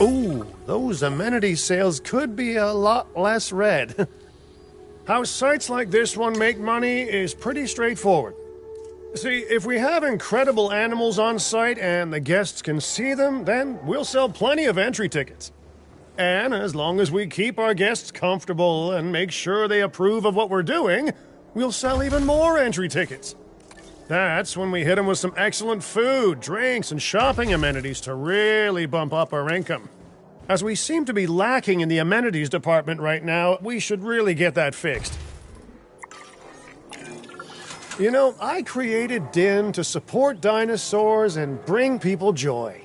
Ooh, those amenity sales could be a lot less red. How sites like this one make money is pretty straightforward. See, if we have incredible animals on site and the guests can see them, then we'll sell plenty of entry tickets. And as long as we keep our guests comfortable and make sure they approve of what we're doing, we'll sell even more entry tickets. That's when we hit them with some excellent food, drinks, and shopping amenities to really bump up our income. As we seem to be lacking in the amenities department right now, we should really get that fixed. You know, I created Din to support dinosaurs and bring people joy.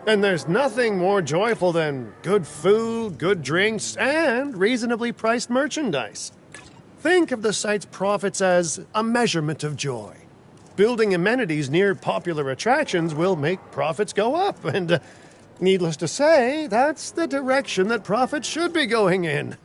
And there's nothing more joyful than good food, good drinks, and reasonably priced merchandise. Think of the site's profits as a measurement of joy. Building amenities near popular attractions will make profits go up, and needless to say, that's the direction that profits should be going in.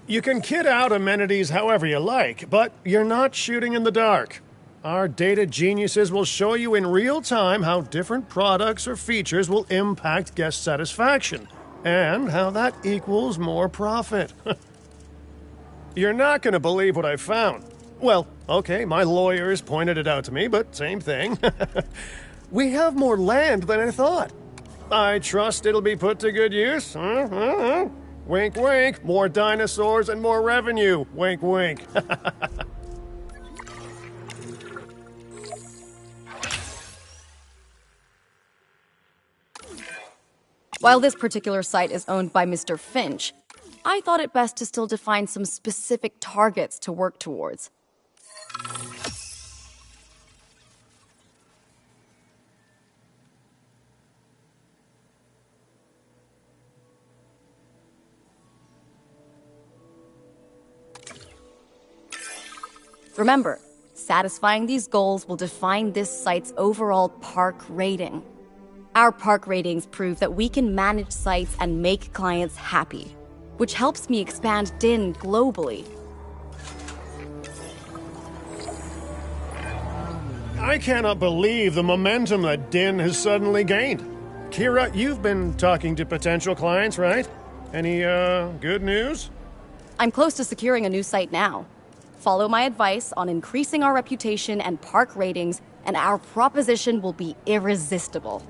You can kit out amenities however you like, but you're not shooting in the dark. Our data geniuses will show you in real time how different products or features will impact guest satisfaction, and how that equals more profit. You're not going to believe what I found. Well, okay, my lawyers pointed it out to me, but same thing. We have more land than I thought. I trust it'll be put to good use. Wink, wink. More dinosaurs and more revenue. Wink, wink. While this particular site is owned by Mr. Finch, I thought it best to still define some specific targets to work towards. Remember, satisfying these goals will define this site's overall park rating. Our park ratings prove that we can manage sites and make clients happy, which helps me expand Din globally. I cannot believe the momentum that Din has suddenly gained. Kira, you've been talking to potential clients, right? Any, good news? I'm close to securing a new site now. Follow my advice on increasing our reputation and park ratings, and our proposition will be irresistible.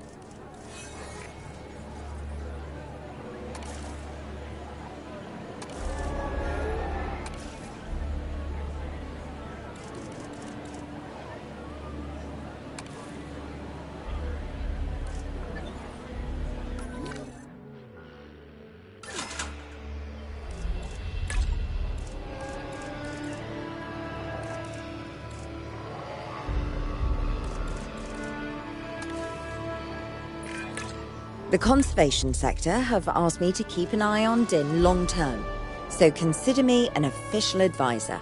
The conservation sector have asked me to keep an eye on Din long term, so consider me an official advisor.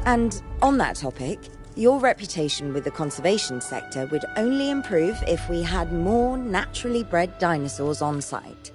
And on that topic, your reputation with the conservation sector would only improve if we had more naturally bred dinosaurs on site.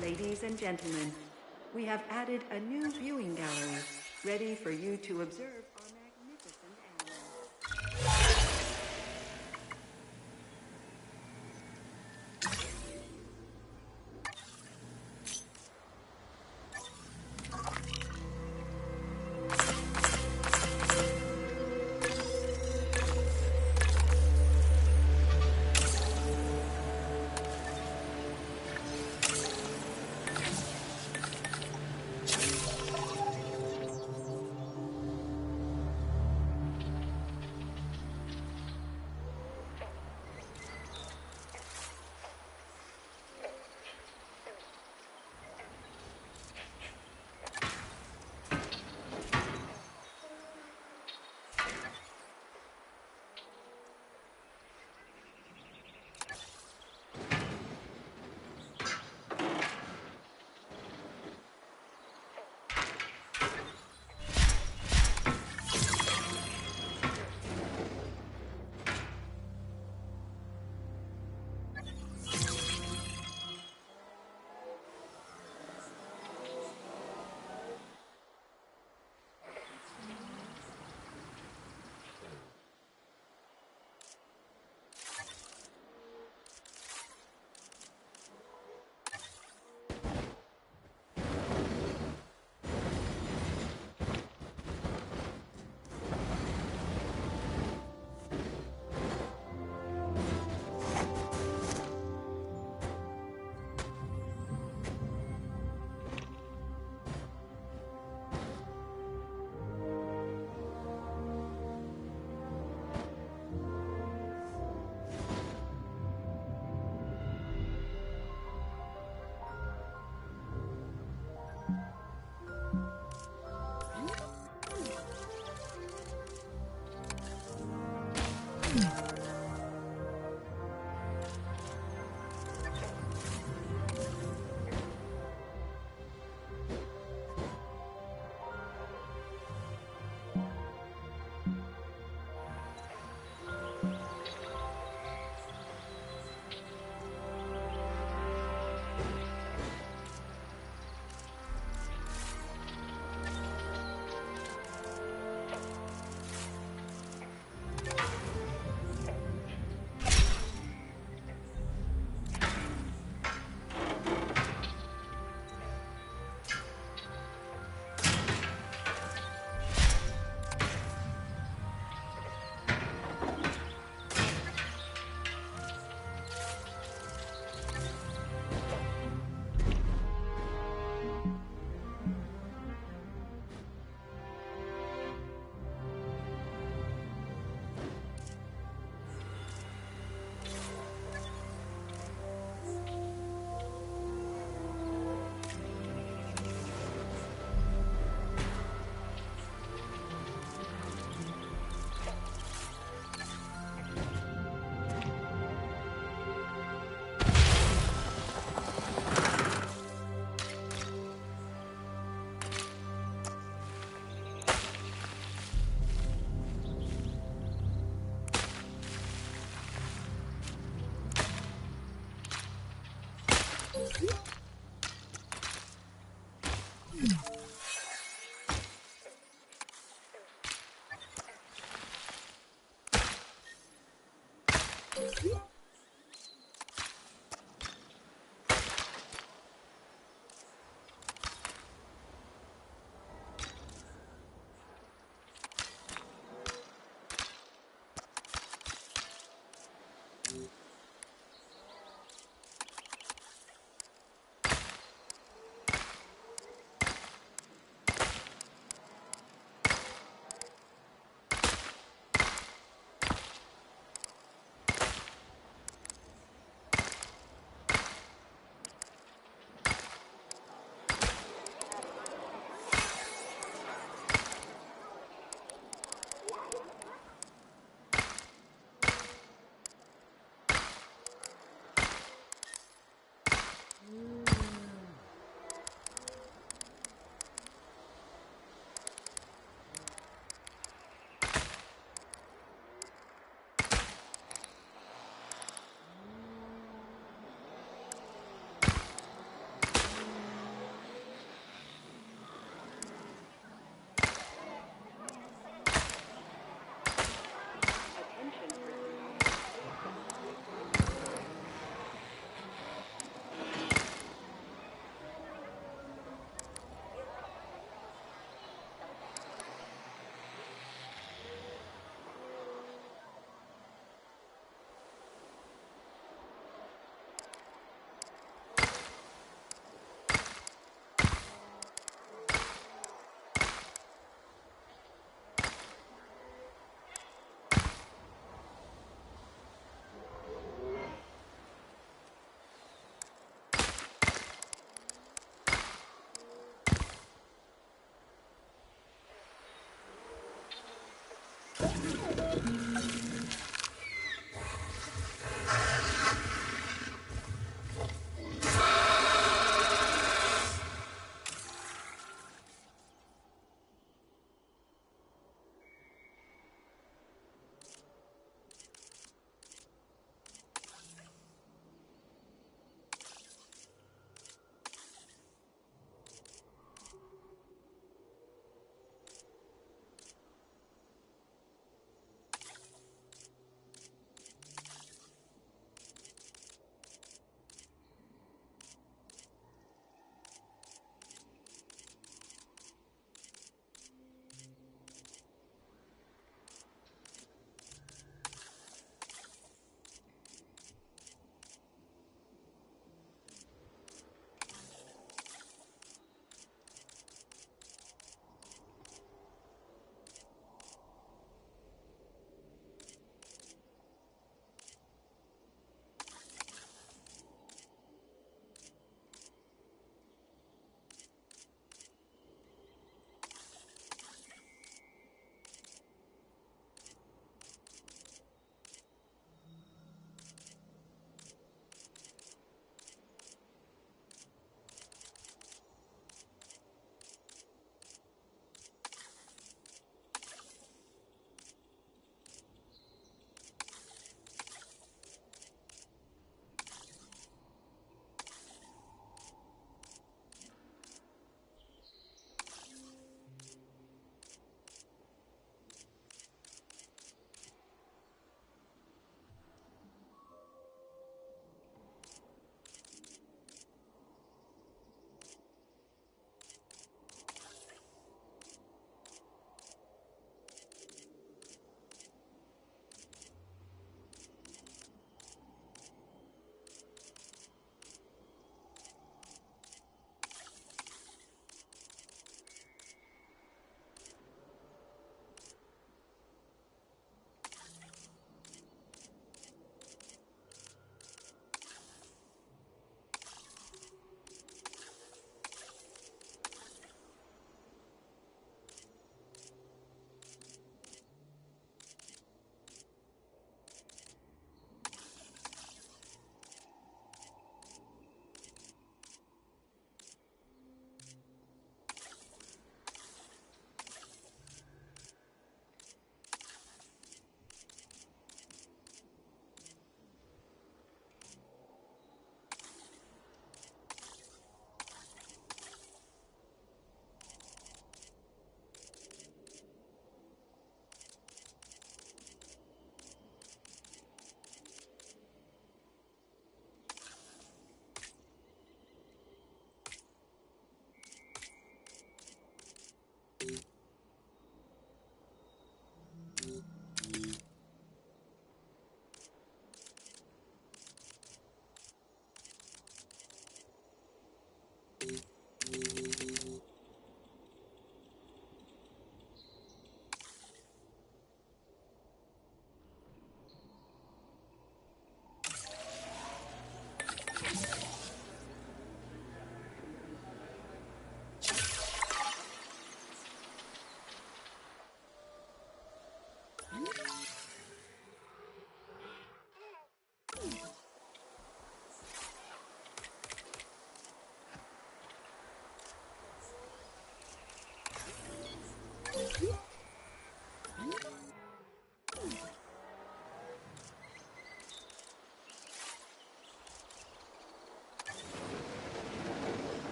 Ladies and gentlemen, we have added a new viewing gallery, ready for you to observe our magnificent animals.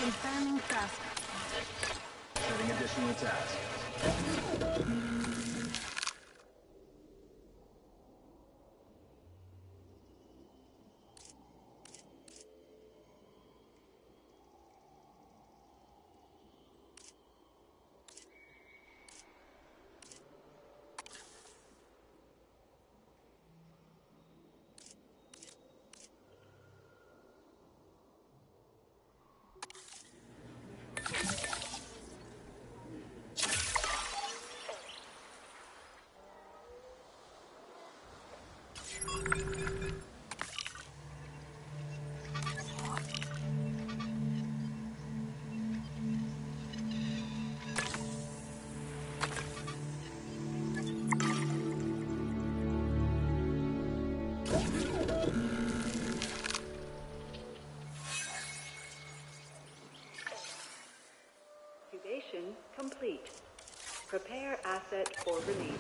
Confirming task. Setting additional task. Incubation complete. Prepare asset for release.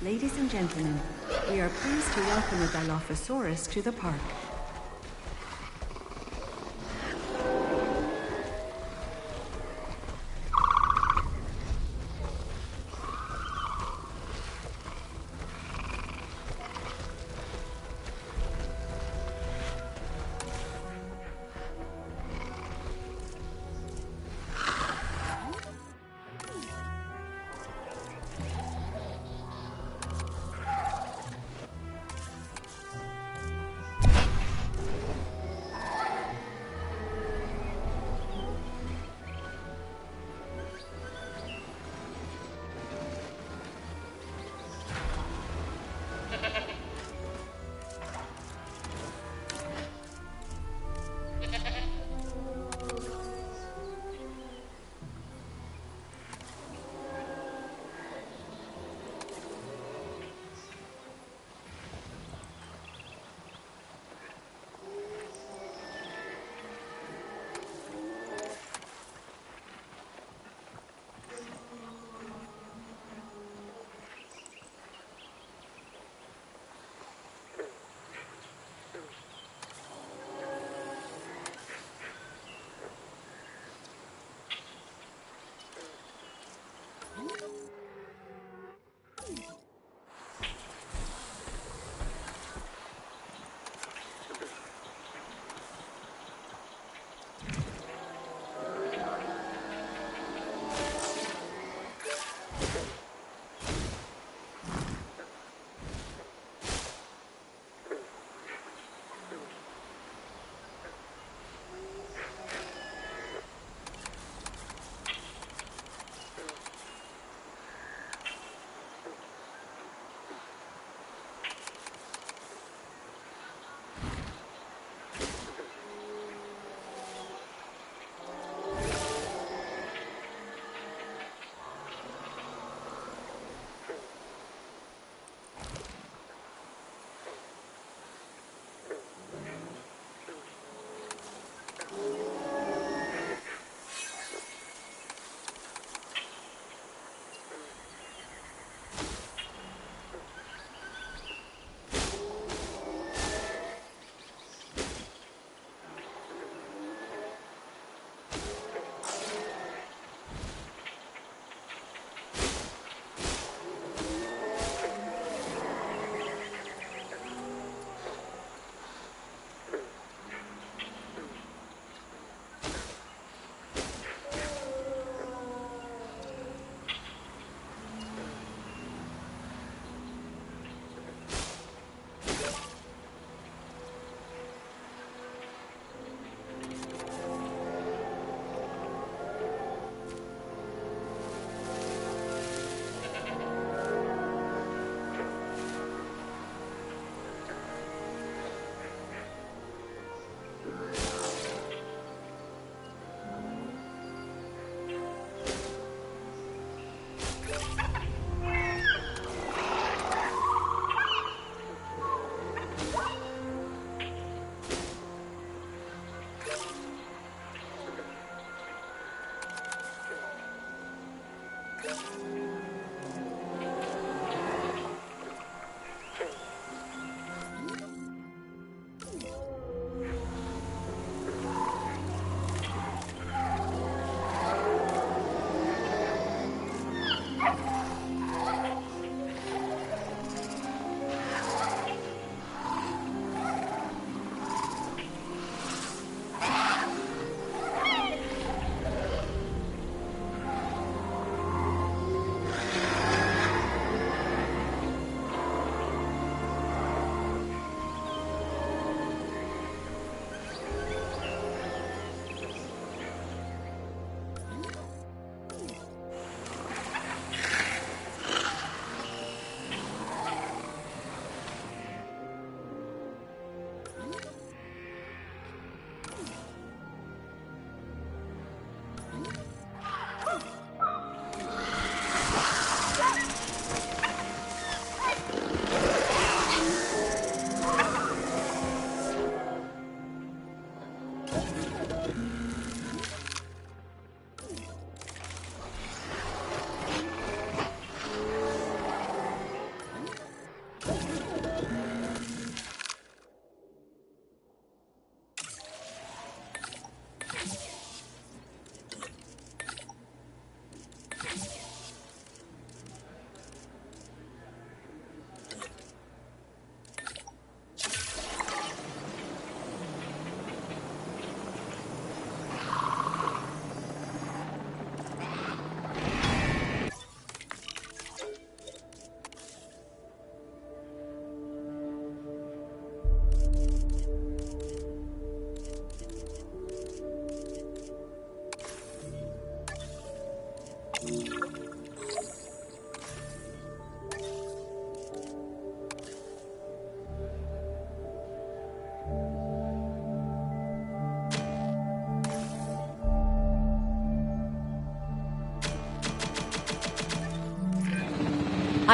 Ladies and gentlemen, we are pleased to welcome a Dilophosaurus to the park.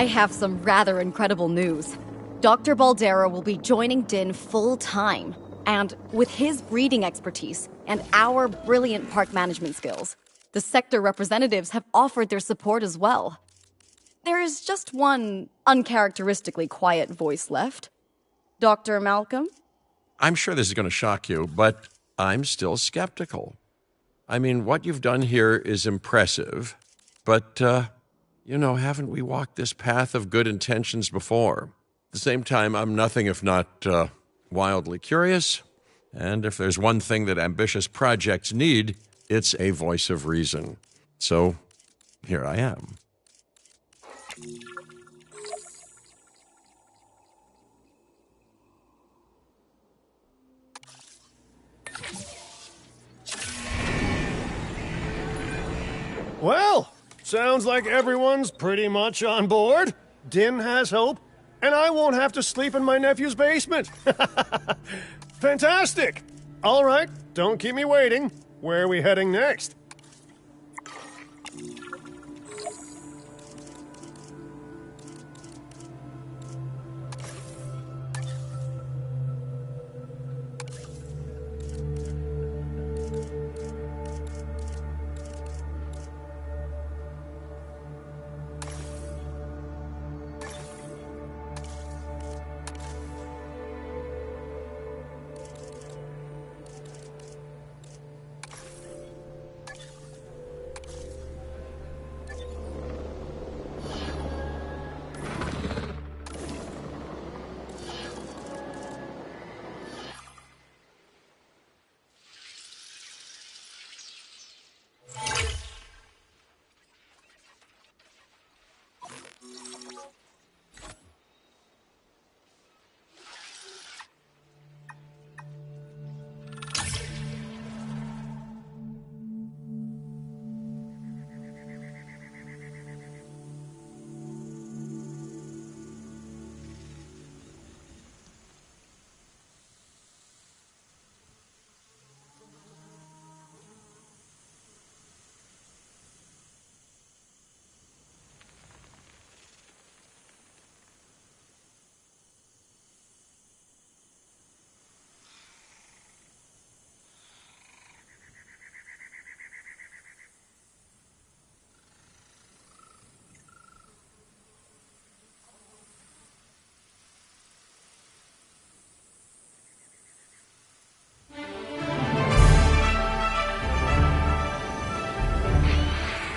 I have some rather incredible news. Dr. Baldera will be joining Din full-time, and with his breeding expertise and our brilliant park management skills, the sector representatives have offered their support as well. There is just one uncharacteristically quiet voice left. Dr. Malcolm? I'm sure this is going to shock you, but I'm still skeptical. I mean, what you've done here is impressive, but, haven't we walked this path of good intentions before? At the same time, I'm nothing if not wildly curious, and if there's one thing that ambitious projects need, it's a voice of reason. So, here I am. Well, sounds like everyone's pretty much on board. Din has hope, and I won't have to sleep in my nephew's basement. Fantastic! All right, don't keep me waiting. Where are we heading next?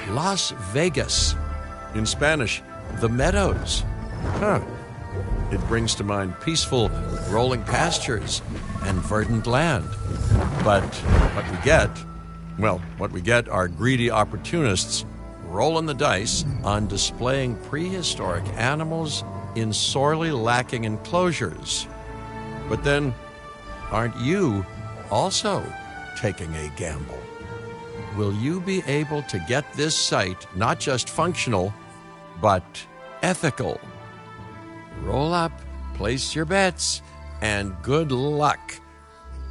Las Vegas. In Spanish, the Meadows. Huh. It brings to mind peaceful, rolling pastures and verdant land. But what we get are greedy opportunists rolling the dice on displaying prehistoric animals in sorely lacking enclosures. But then, aren't you also taking a gamble? Will you be able to get this site not just functional, but ethical? Roll up, place your bets, and good luck.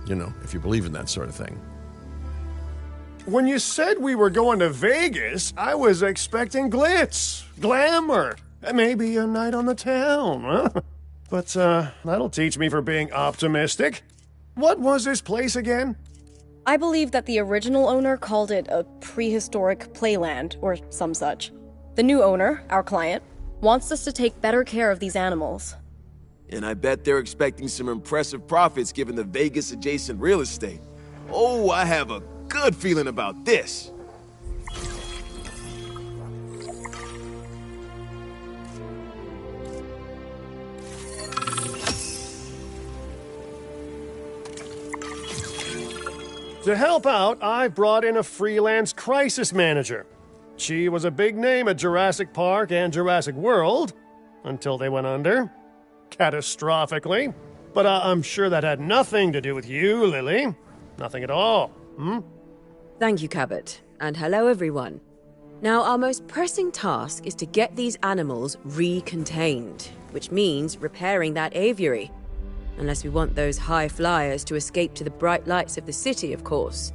If you believe in that sort of thing. When you said we were going to Vegas, I was expecting glitz, glamour, maybe a night on the town, huh? But that'll teach me for being optimistic. What was this place again? I believe that the original owner called it a prehistoric playland, or some such. The new owner, our client, wants us to take better care of these animals. And I bet they're expecting some impressive profits given the Vegas-adjacent real estate. Oh, I have a good feeling about this. To help out, I brought in a freelance crisis manager. She was a big name at Jurassic Park and Jurassic World, until they went under. Catastrophically. But I'm sure that had nothing to do with you, Lily. Nothing at all, Thank you, Cabot. And hello, everyone. Now, our most pressing task is to get these animals recontained, which means repairing that aviary. Unless we want those high flyers to escape to the bright lights of the city, of course.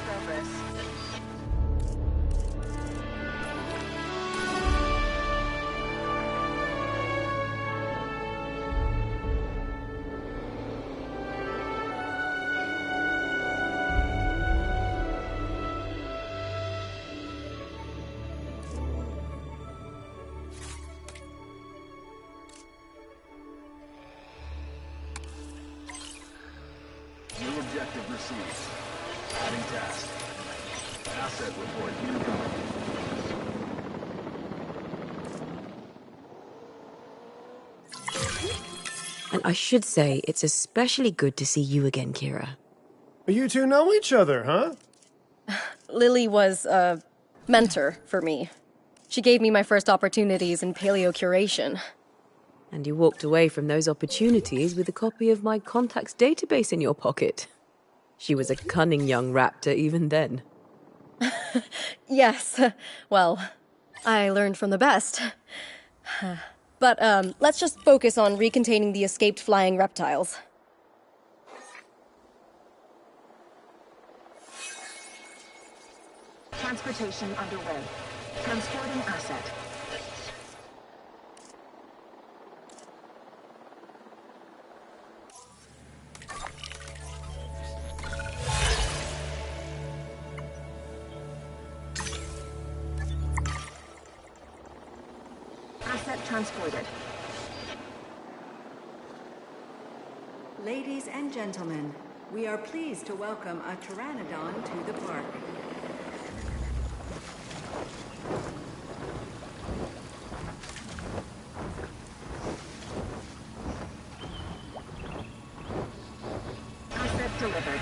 progress. New objective received. Adding task. Asset report incoming. And I should say, it's especially good to see you again, Kira. You two know each other, huh? Lily was a mentor for me. She gave me my first opportunities in paleocuration. And you walked away from those opportunities with a copy of my contacts database in your pocket. She was a cunning young raptor even then. Yes, well, I learned from the best. But let's just focus on recontaining the escaped flying reptiles. Transportation underway. Transporting asset. Asset transported. Ladies and gentlemen, we are pleased to welcome a pteranodon to the park. Asset delivered.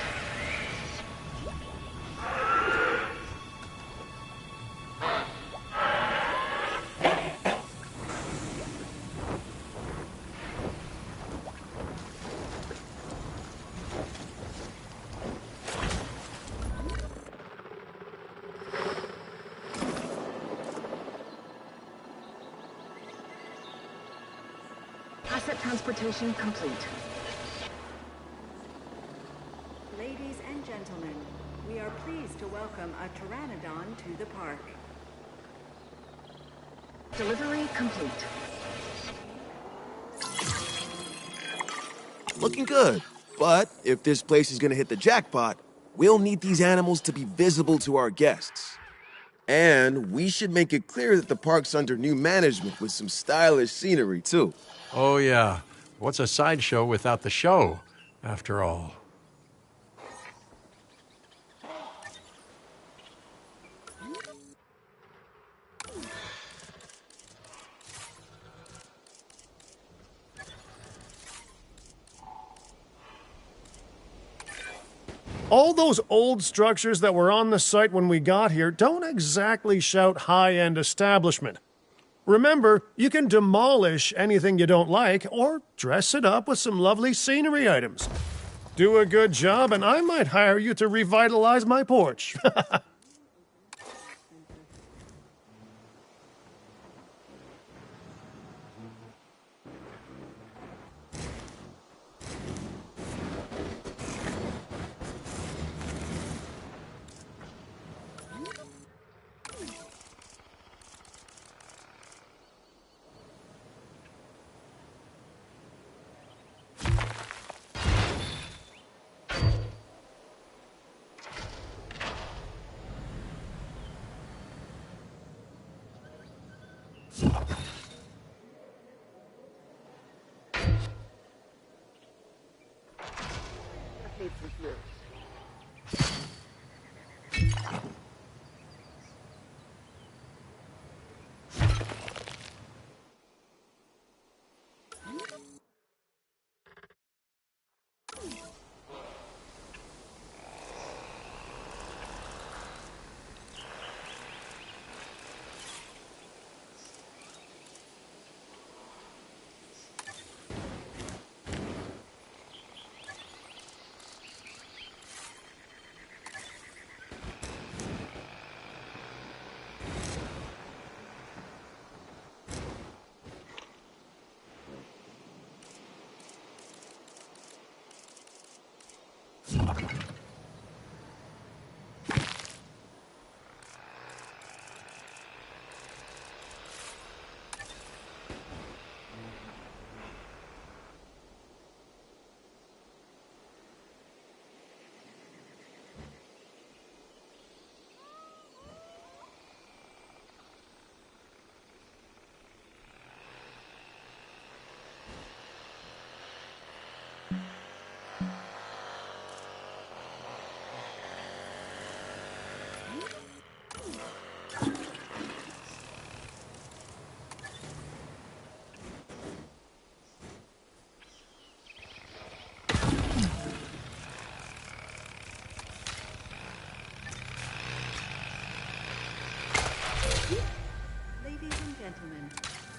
Asset transportation complete. Ladies and gentlemen, we are pleased to welcome a pteranodon to the park. Delivery complete. Looking good. But if this place is gonna hit the jackpot, we'll need these animals to be visible to our guests. And we should make it clear that the park's under new management with some stylish scenery, too. Oh, yeah. What's a sideshow without the show, after all? All those old structures that were on the site when we got here don't exactly shout high-end establishment. Remember, you can demolish anything you don't like or dress it up with some lovely scenery items. Do a good job and I might hire you to revitalize my porch.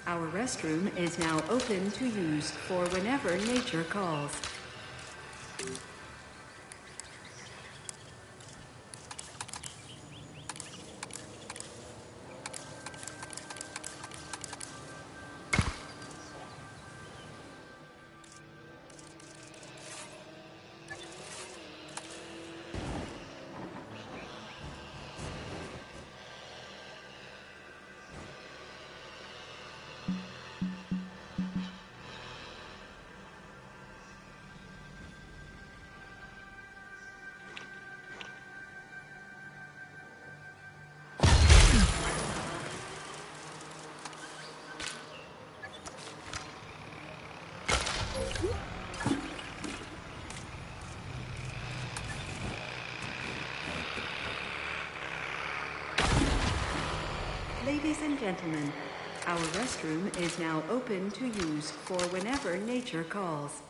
Our restroom is now open to use for whenever nature calls. Ladies and gentlemen, our restroom is now open to use for whenever nature calls.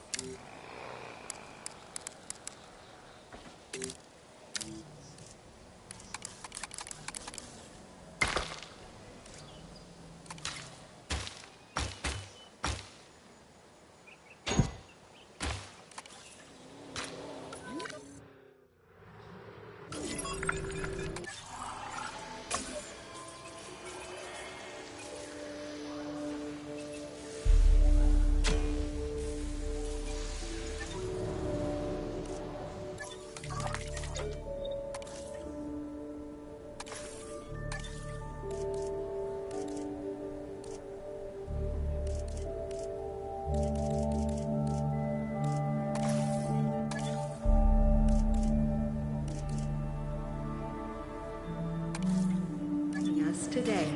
Us today.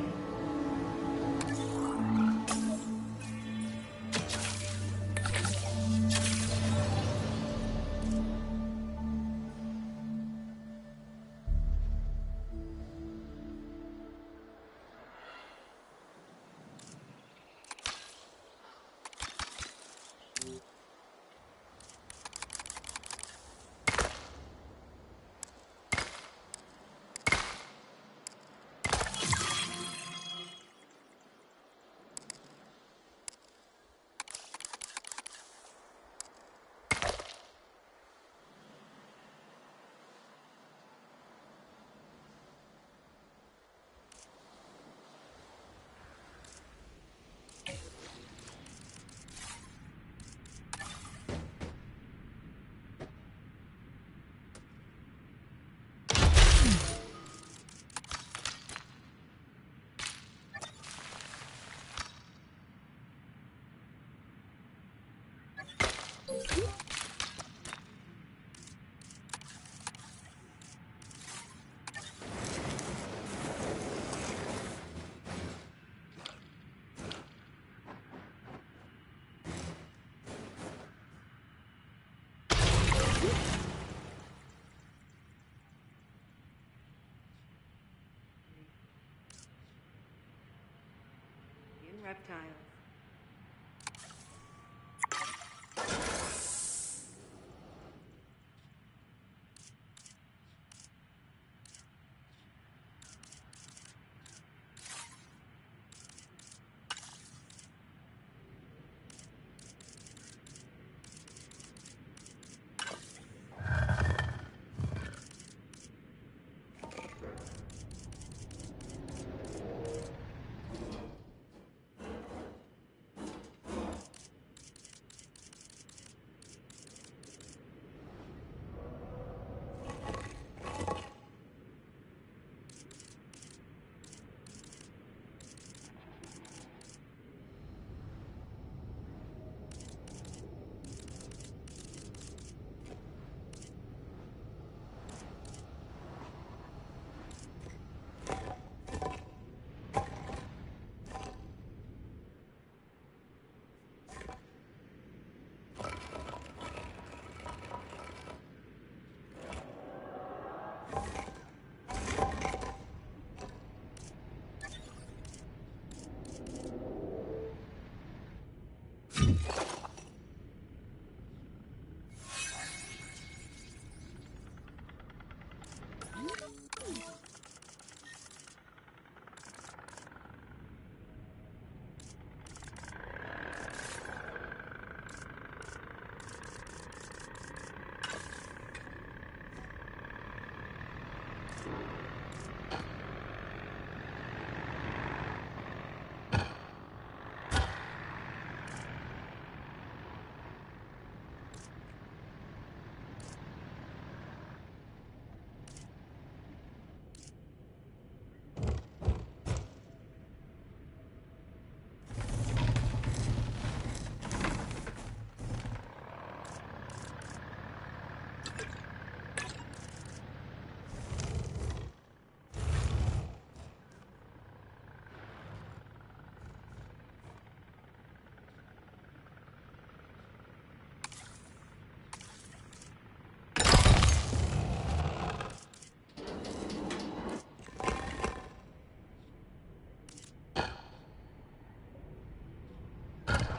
Reptiles.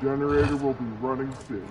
Generator will be running soon.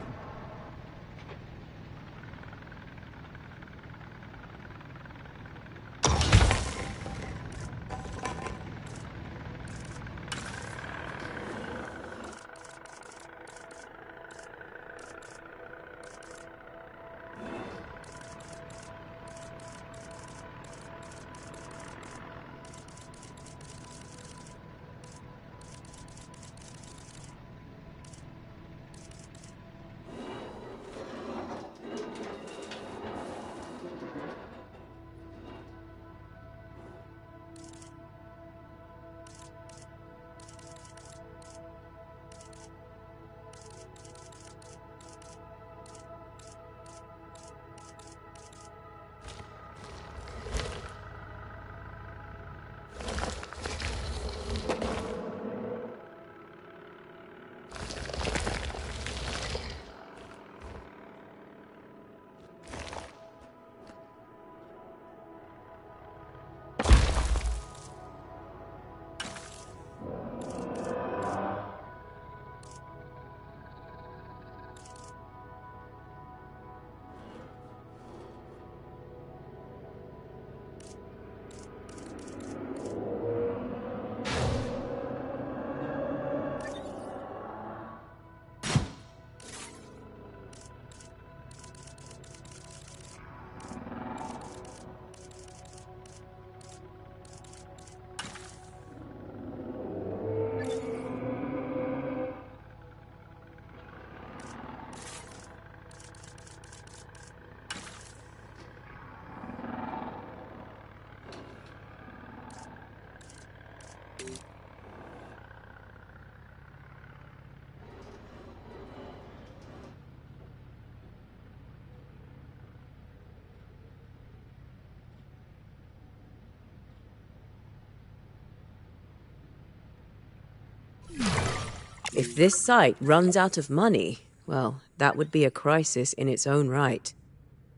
If this site runs out of money, well, that would be a crisis in its own right.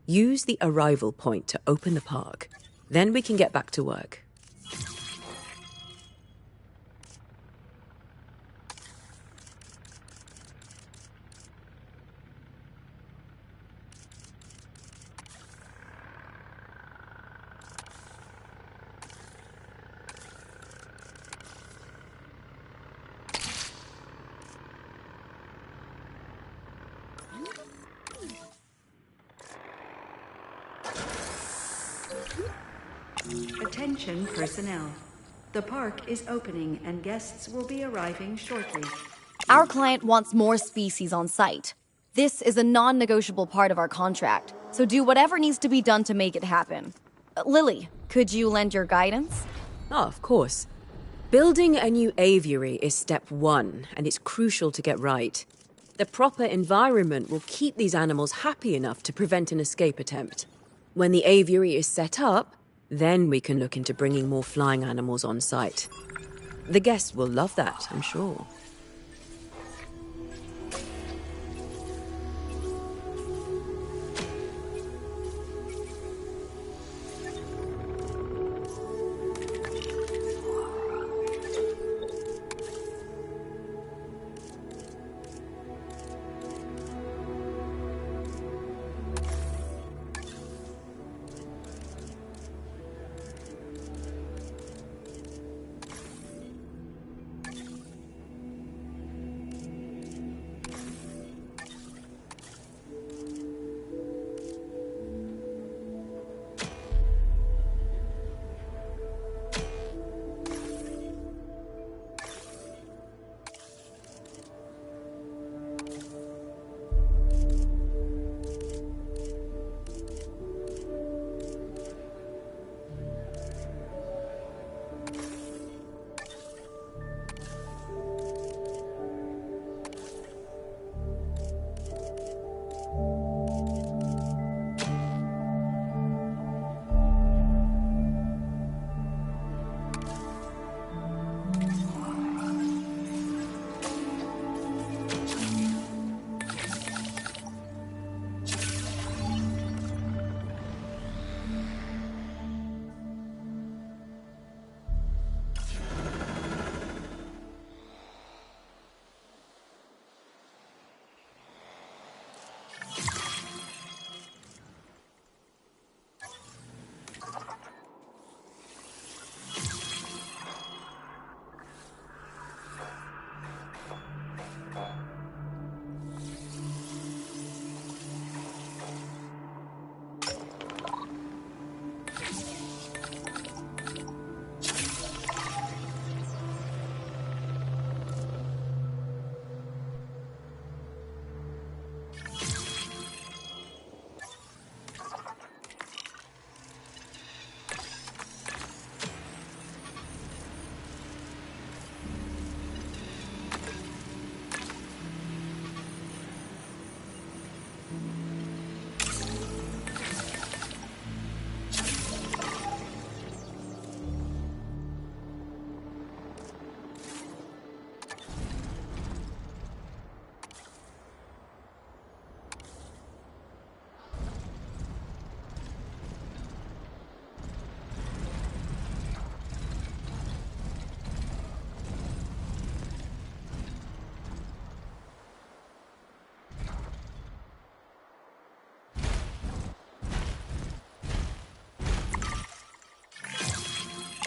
Use the arrival point to open the park. Then we can get back to work. Attention personnel. The park is opening and guests will be arriving shortly. Our client wants more species on site. This is a non-negotiable part of our contract, so do whatever needs to be done to make it happen. Lily, could you lend your guidance? Oh, of course. Building a new aviary is step one, and it's crucial to get right. The proper environment will keep these animals happy enough to prevent an escape attempt. When the aviary is set up, then we can look into bringing more flying animals on site. The guests will love that, I'm sure.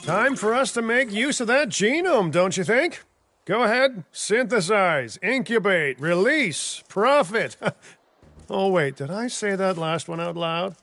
Time for us to make use of that genome, don't you think? Go ahead, synthesize, incubate, release, profit. Oh, wait, did I say that last one out loud?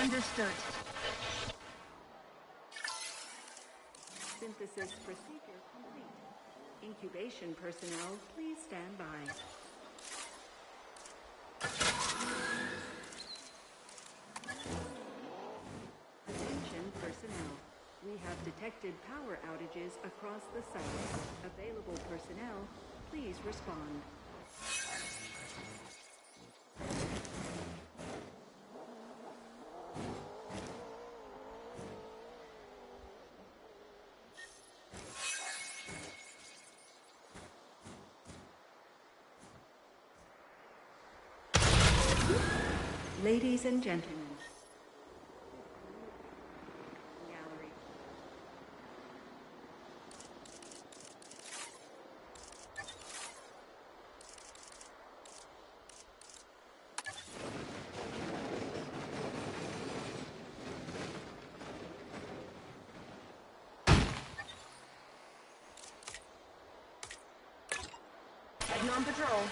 Understood. Synthesis procedure complete. Incubation personnel, please stand by. Attention personnel. We have detected power outages across the site. Available personnel, please respond. Ladies and gentlemen, gallery. Heading on patrol.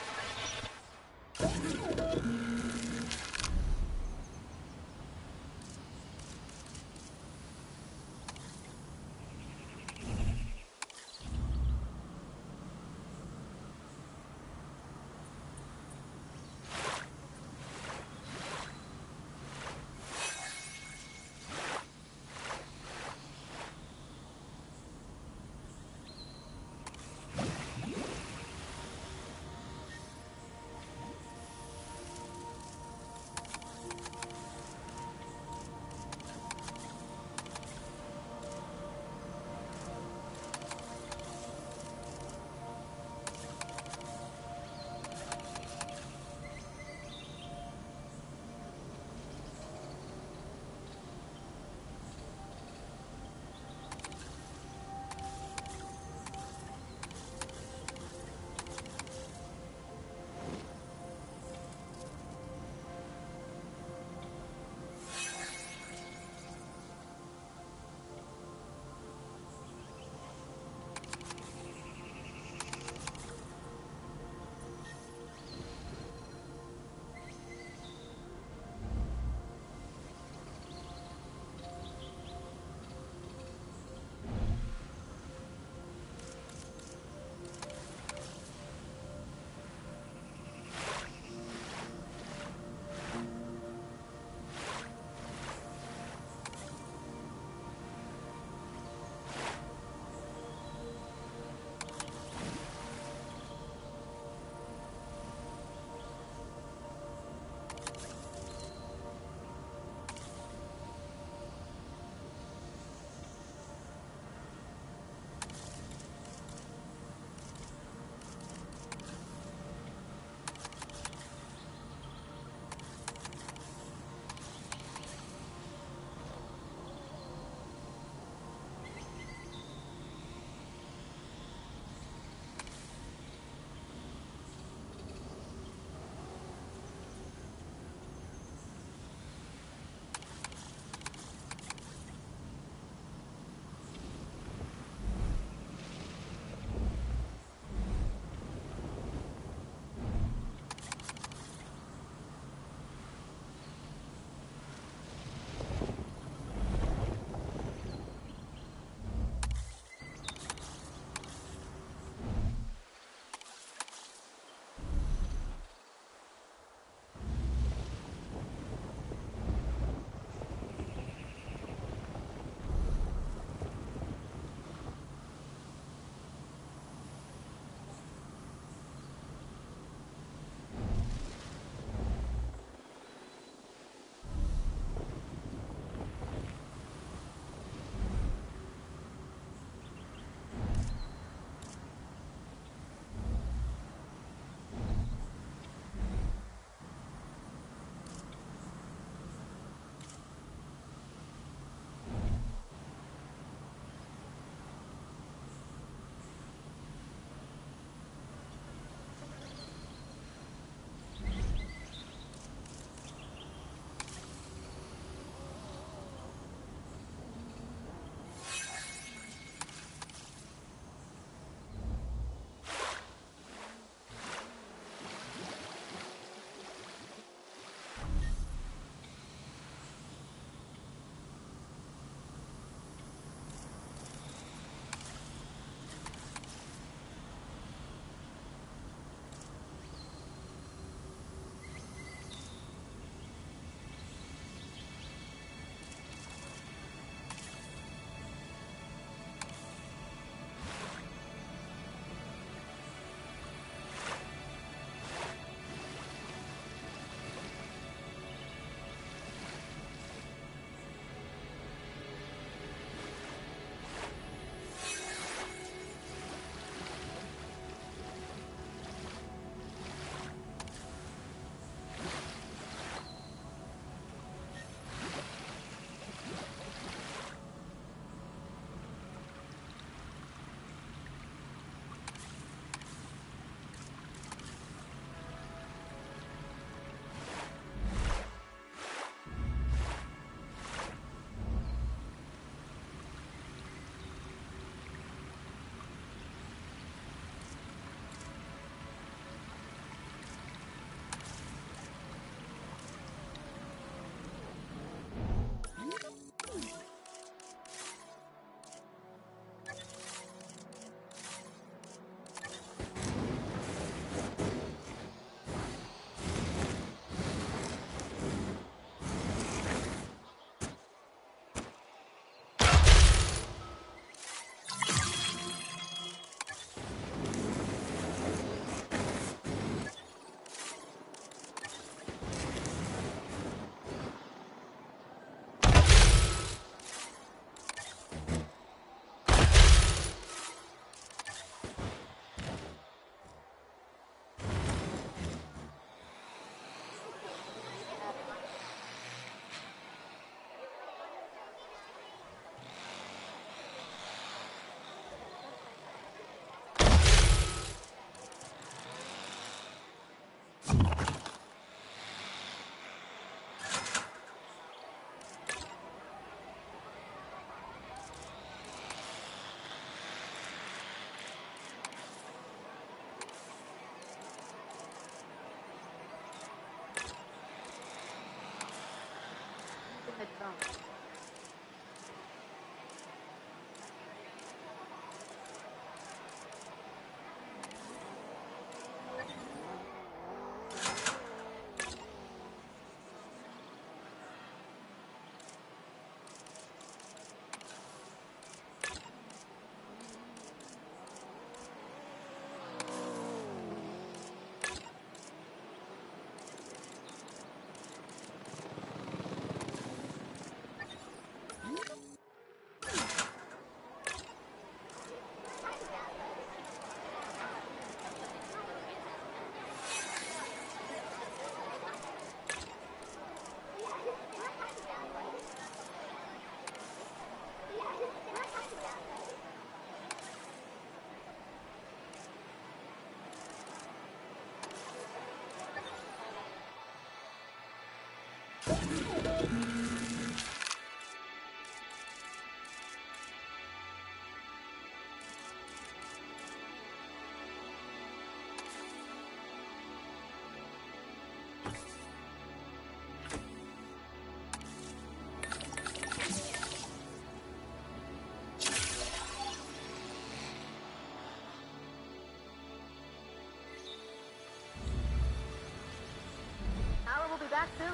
Power will be back soon.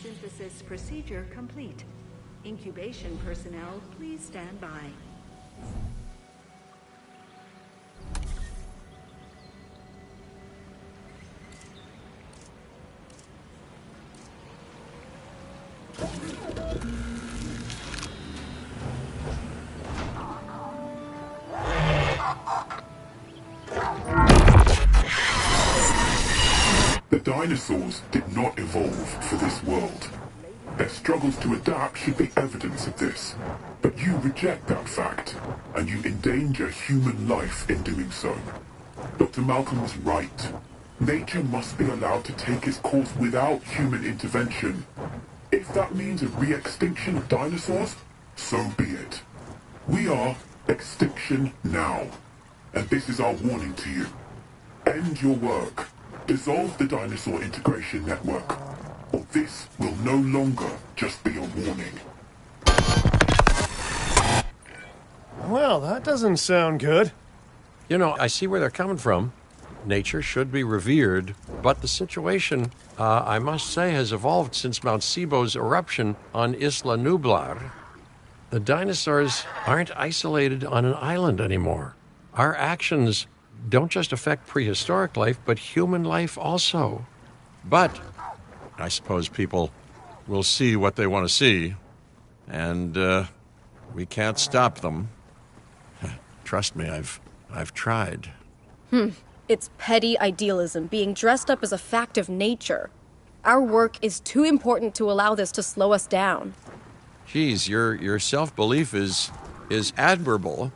Synthesis procedure complete. Incubation personnel, please stand by. The dinosaurs did not evolve for this world. Their struggles to adapt should be evidence of this. But you reject that fact, and you endanger human life in doing so. Dr. Malcolm was right. Nature must be allowed to take its course without human intervention. If that means a re-extinction of dinosaurs, so be it. We are extinction now. And this is our warning to you. End your work. Dissolve the dinosaur integration network. Or this will no longer just be a warning. Well, that doesn't sound good. You know, I see where they're coming from. Nature should be revered, but the situation, I must say, has evolved since Mount Sibo's eruption on Isla Nublar. The dinosaurs aren't isolated on an island anymore. Our actions don't just affect prehistoric life, but human life also. But I suppose people will see what they want to see, and we can't stop them. Trust me, I've tried. It's petty idealism being dressed up as a fact of nature. Our work is too important to allow this to slow us down. Geez, your self-belief is admirable.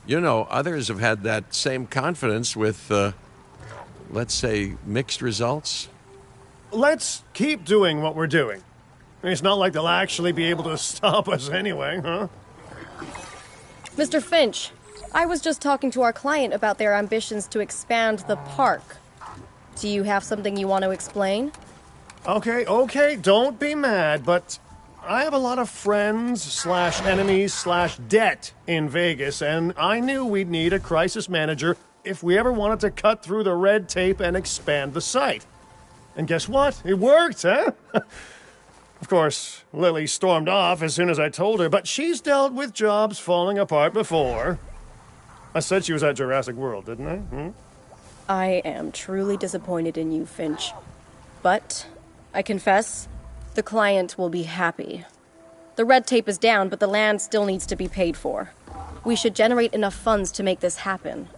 You know, others have had that same confidence with, let's say, mixed results. Let's keep doing what we're doing. It's not like they'll actually be able to stop us anyway, huh? Mr. Finch, I was just talking to our client about their ambitions to expand the park. Do you have something you want to explain? Okay, don't be mad, but I have a lot of friends/enemies/debt in Vegas, and I knew we'd need a crisis manager if we ever wanted to cut through the red tape and expand the site. And guess what? It worked, huh? Of course, Lily stormed off as soon as I told her, but she's dealt with jobs falling apart before. I said she was at Jurassic World, didn't I? I am truly disappointed in you, Finch. But, I confess, the client will be happy. The red tape is down, but the land still needs to be paid for. We should generate enough funds to make this happen.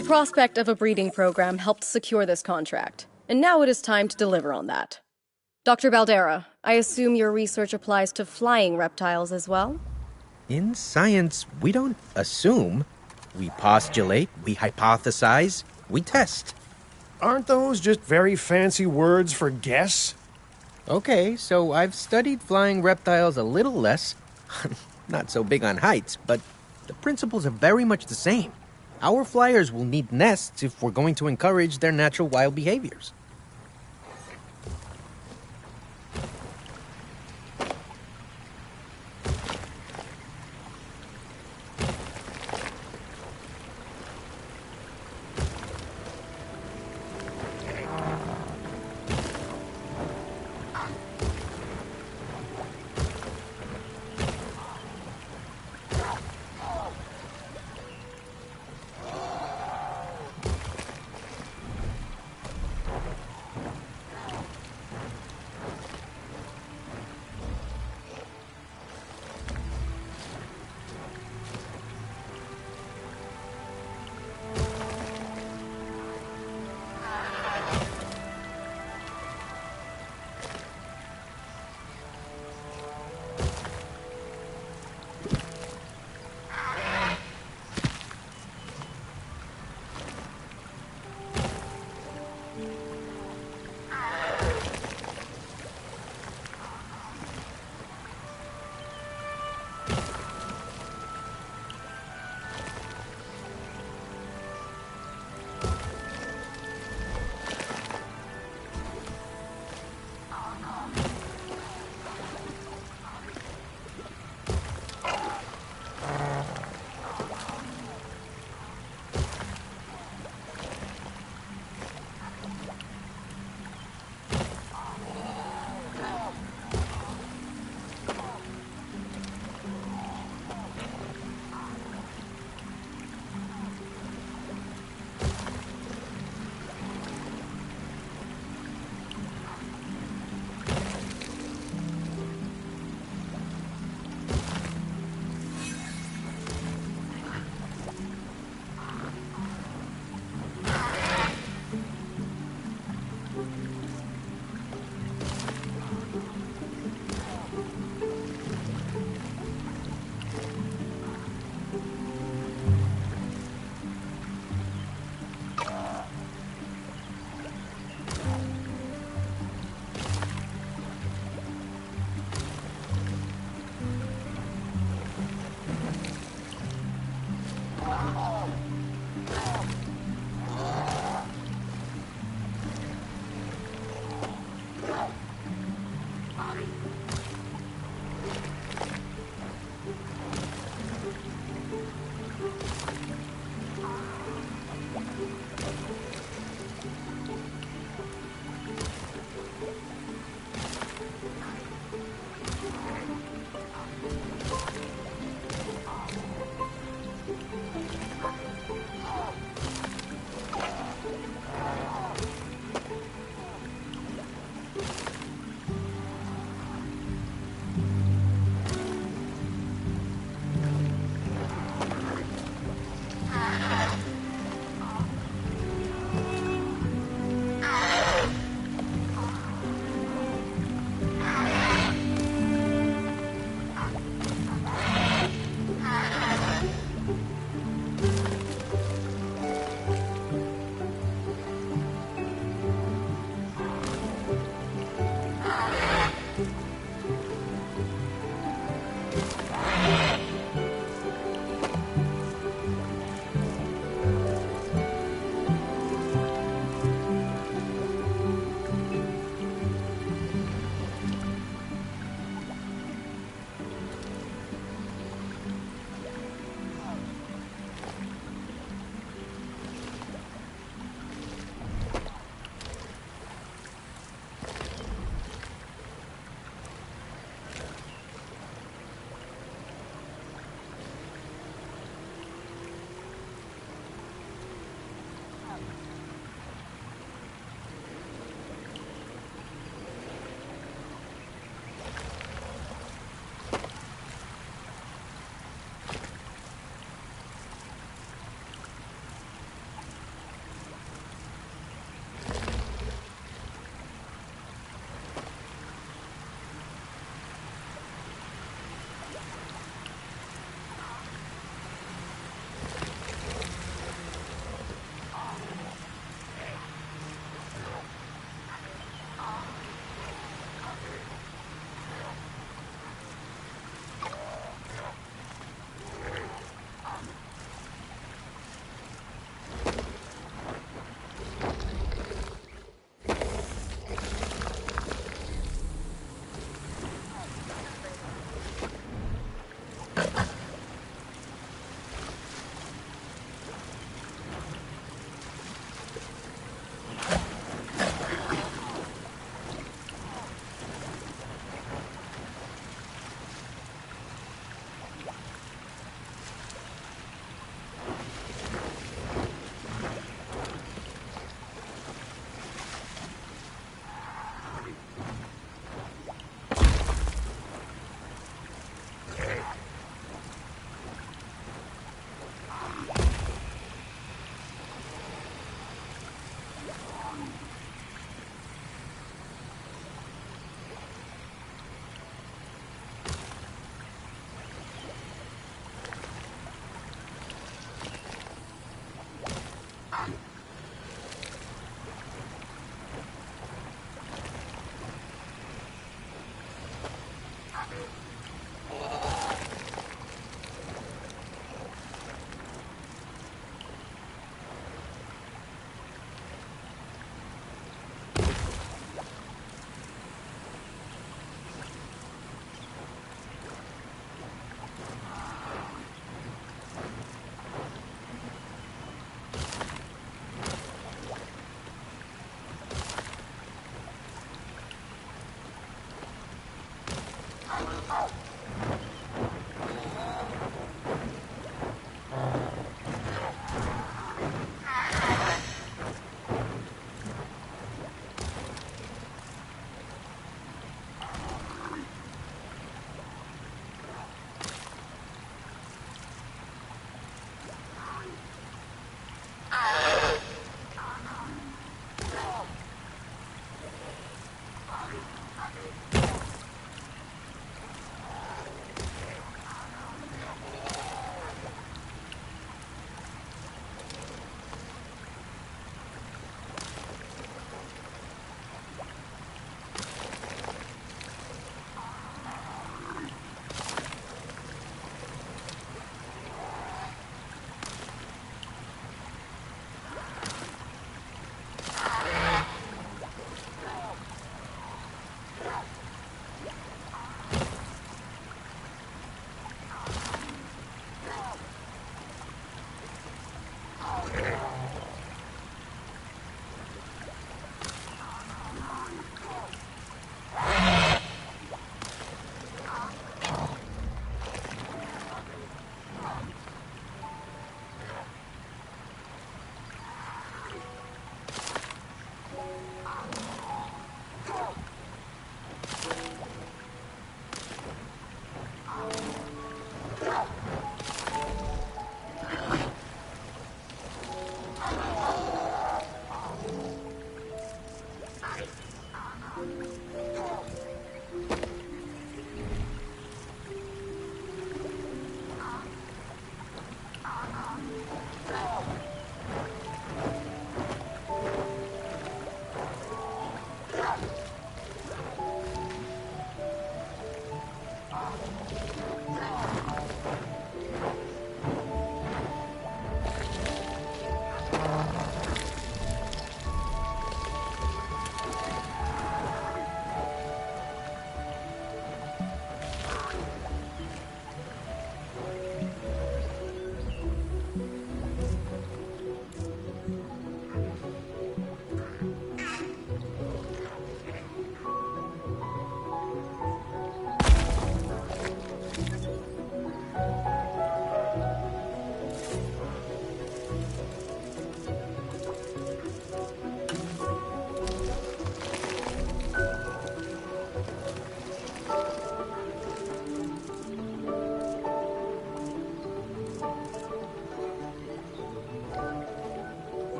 The prospect of a breeding program helped secure this contract, and now it is time to deliver on that. Dr. Baldera, I assume your research applies to flying reptiles as well? In science, we don't assume. We postulate, we hypothesize, we test. Aren't those just very fancy words for guess? Okay, so I've studied flying reptiles a little less. Not so big on heights, but the principles are very much the same. Our flyers will need nests if we're going to encourage their natural wild behaviors.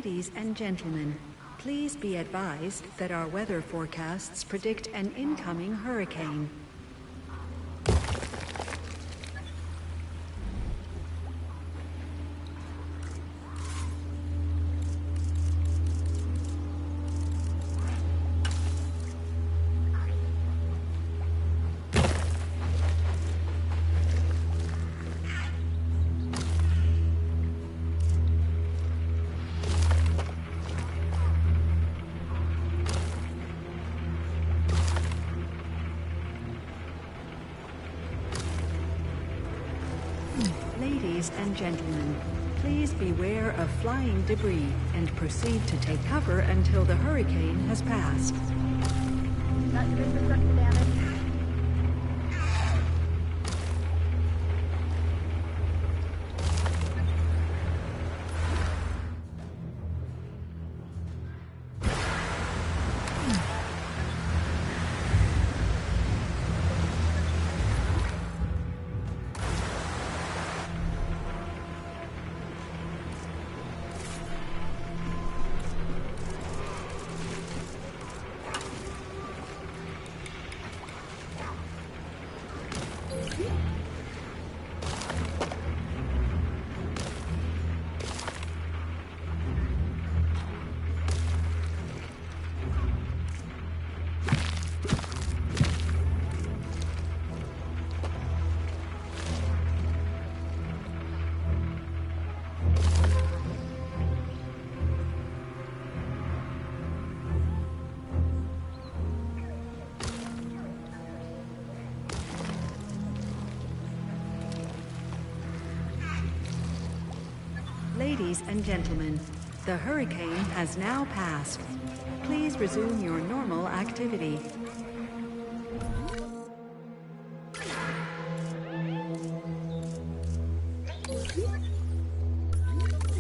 Ladies and gentlemen, please be advised that our weather forecasts predict an incoming hurricane. Ladies and gentlemen, please beware of flying debris and proceed to take cover until the hurricane has passed. Got your infrastructure damage. Ladies and gentlemen, the hurricane has now passed. Please resume your normal activity.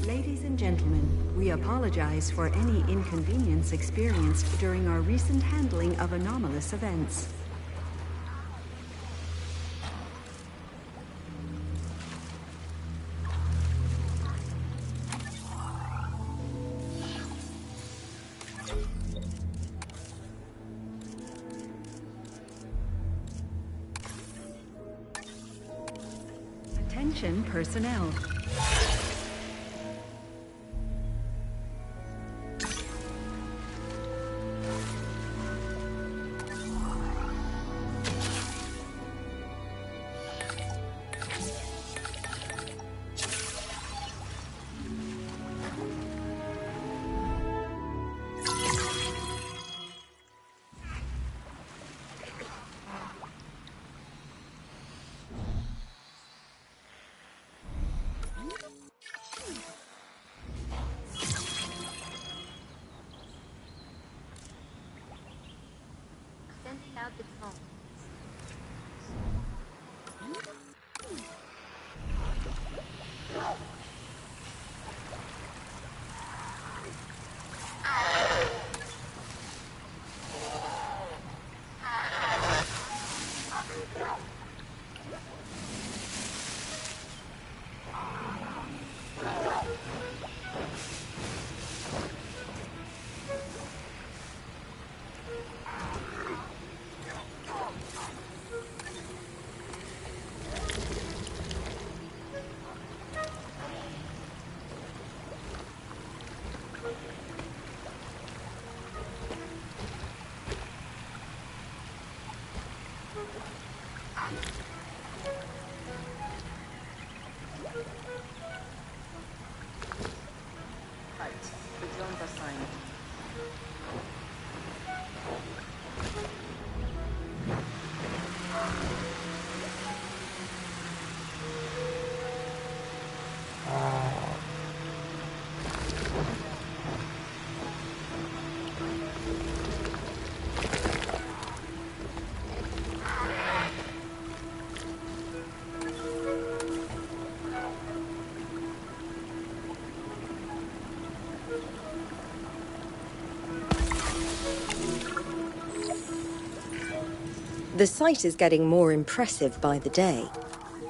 Ladies and gentlemen, we apologize for any inconvenience experienced during our recent handling of anomalous events. Attention personnel. Sending out the phone. The drones are signed. The site is getting more impressive by the day,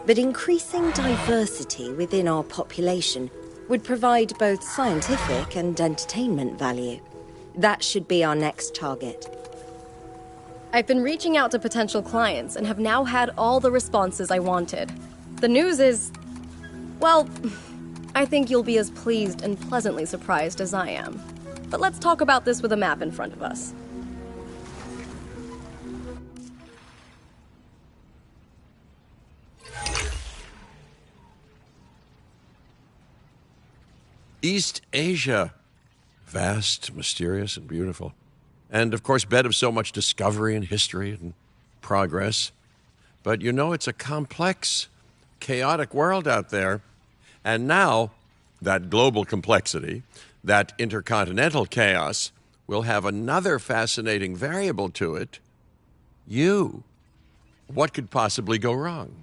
but increasing diversity within our population would provide both scientific and entertainment value. That should be our next target. I've been reaching out to potential clients and have now had all the responses I wanted. The news is, well, I think you'll be as pleased and pleasantly surprised as I am. But let's talk about this with a map in front of us. East Asia. Vast, mysterious, and beautiful. And, of course, bed of so much discovery and history and progress. But you know, it's a complex, chaotic world out there. And now, that global complexity, that intercontinental chaos, will have another fascinating variable to it. You. What could possibly go wrong?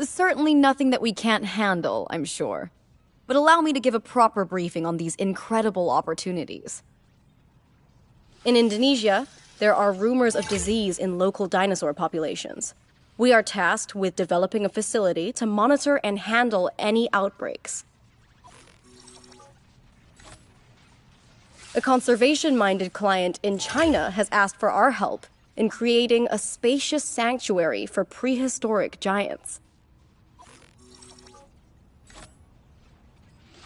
Certainly nothing that we can't handle, I'm sure. But allow me to give a proper briefing on these incredible opportunities. In Indonesia, there are rumors of disease in local dinosaur populations. We are tasked with developing a facility to monitor and handle any outbreaks. A conservation-minded client in China has asked for our help in creating a spacious sanctuary for prehistoric giants.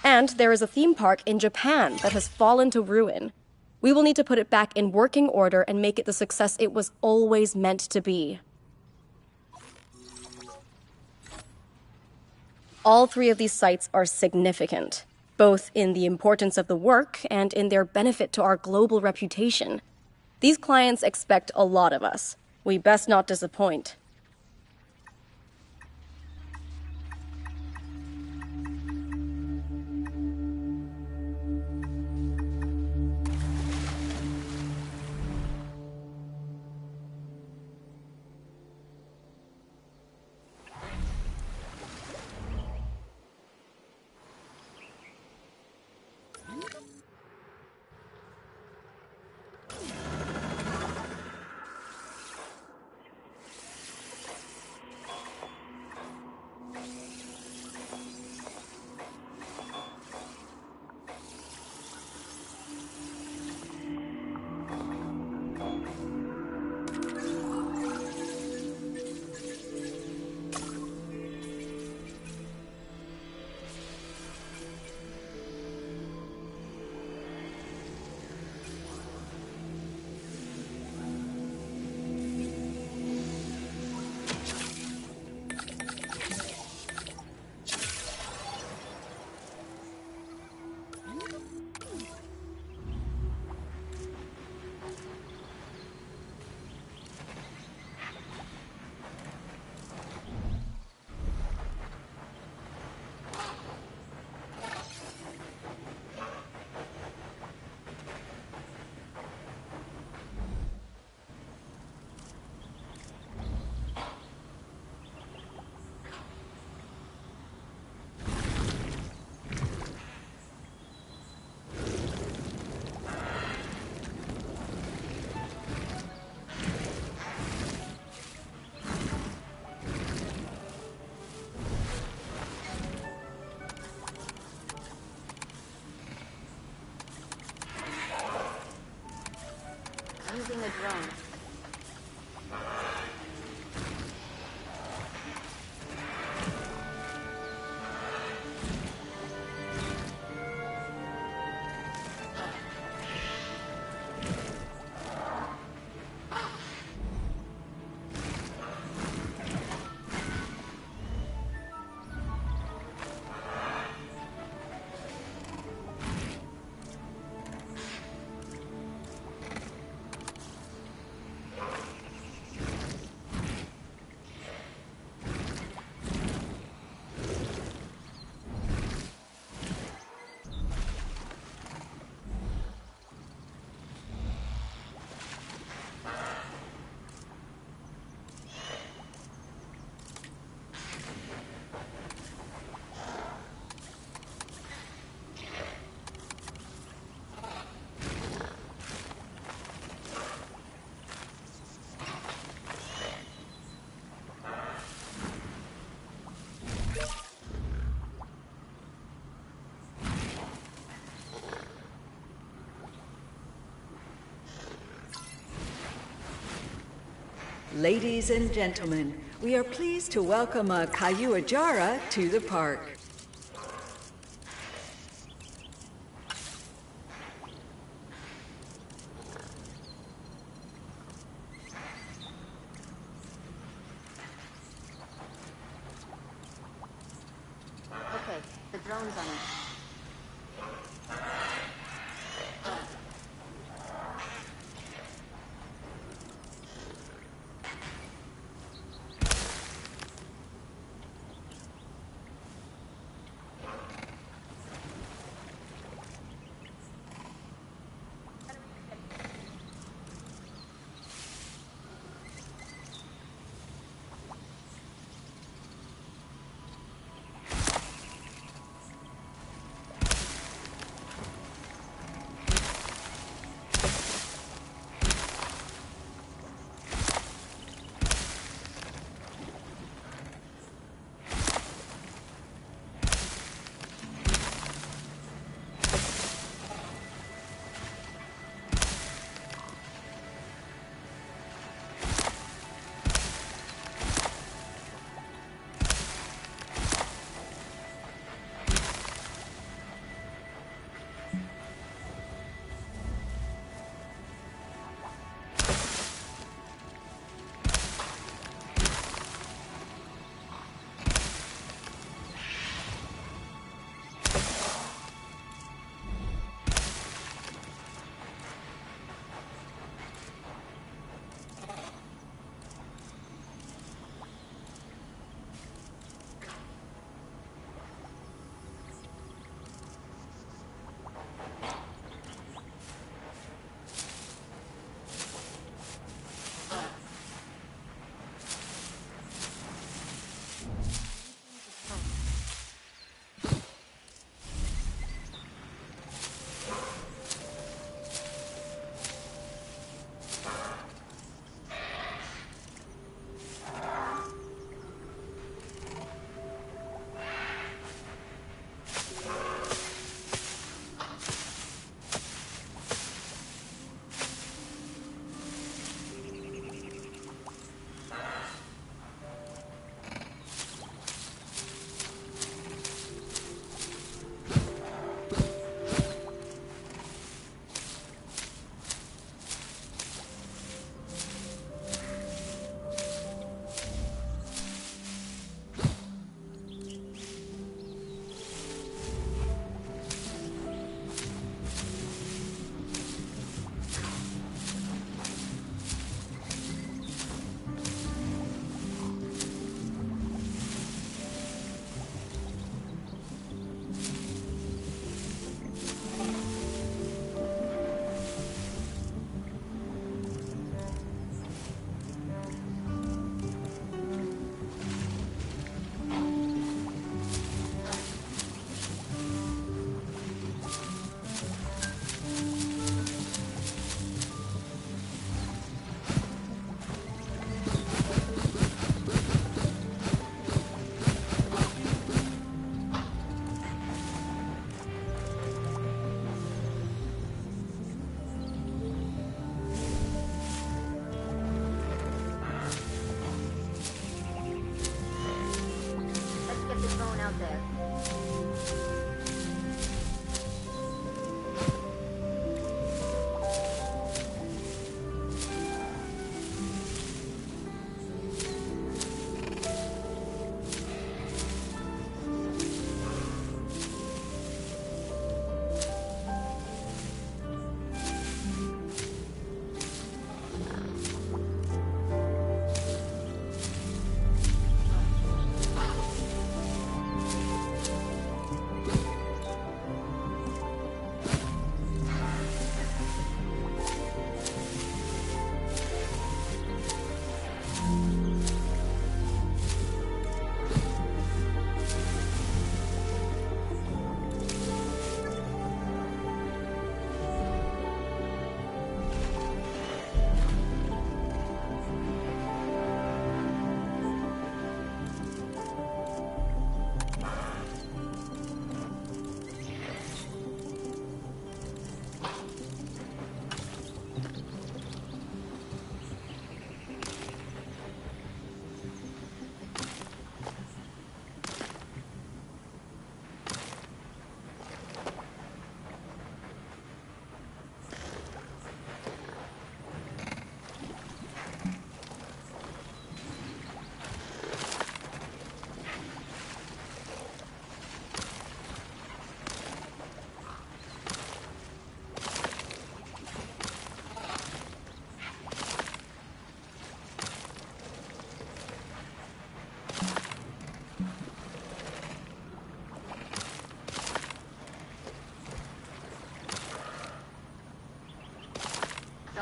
And there is a theme park in Japan that has fallen to ruin. We will need to put it back in working order and make it the success it was always meant to be. All three of these sites are significant, both in the importance of the work and in their benefit to our global reputation. These clients expect a lot of us. We best not disappoint. Using a drone. Ladies and gentlemen, we are pleased to welcome a Caillou Ajara to the park. Okay, the drone's on it.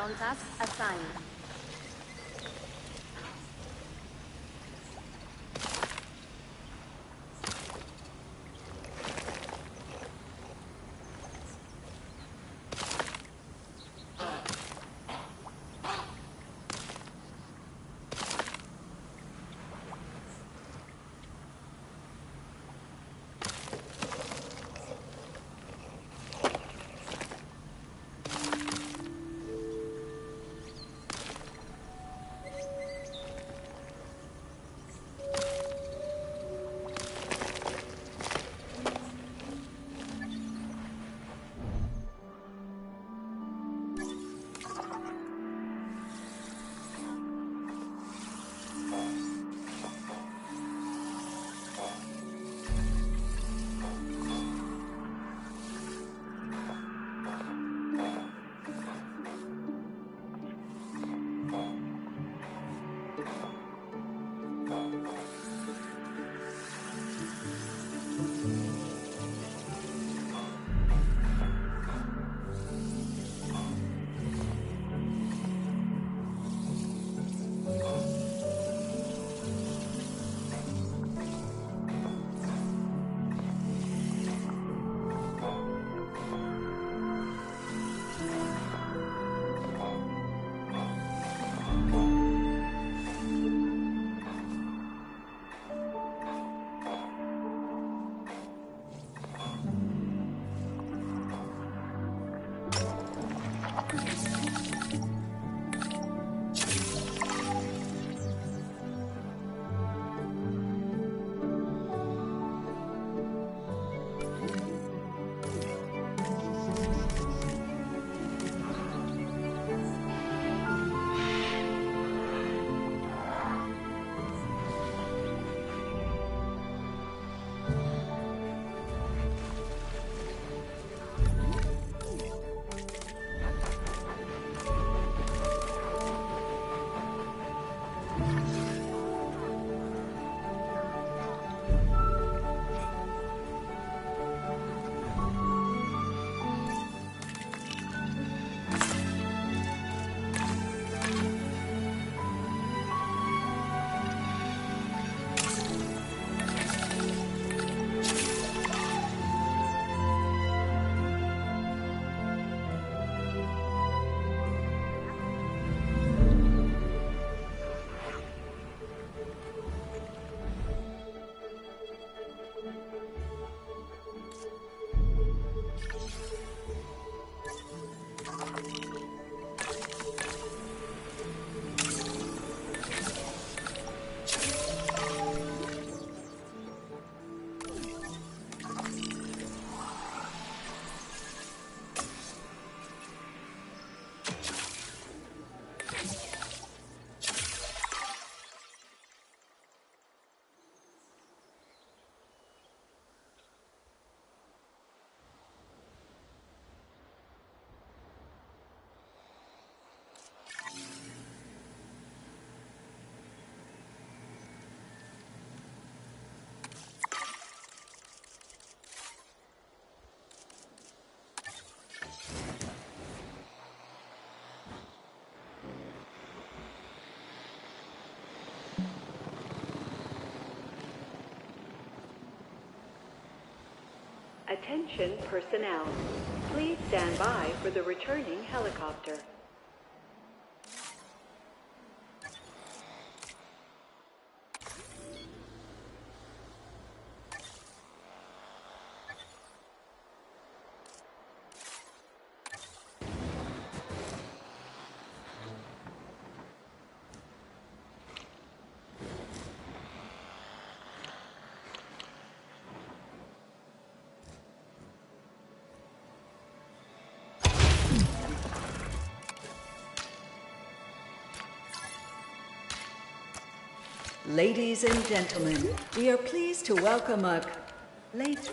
Drone task assigned. Attention personnel. Please stand by for the returning helicopter. Ladies and gentlemen, we are pleased to welcome a late.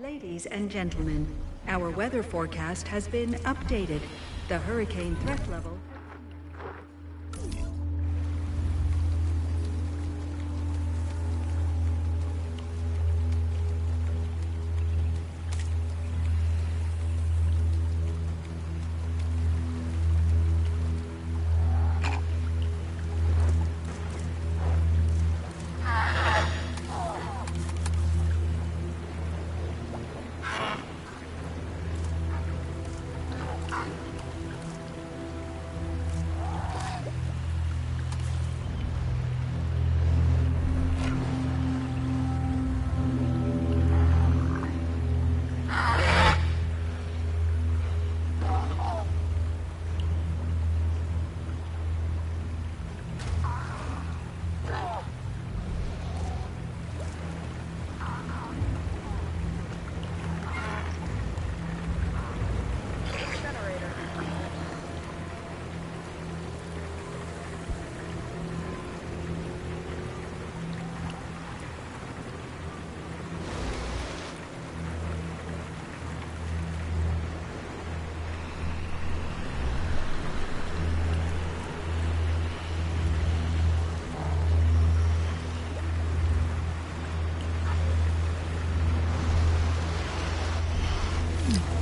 Ladies and gentlemen, our weather forecast has been updated. The hurricane threat level...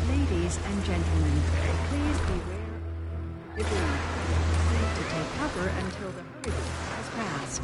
Ladies and gentlemen, please beware of debris. Safe to take cover until the hurricane has passed.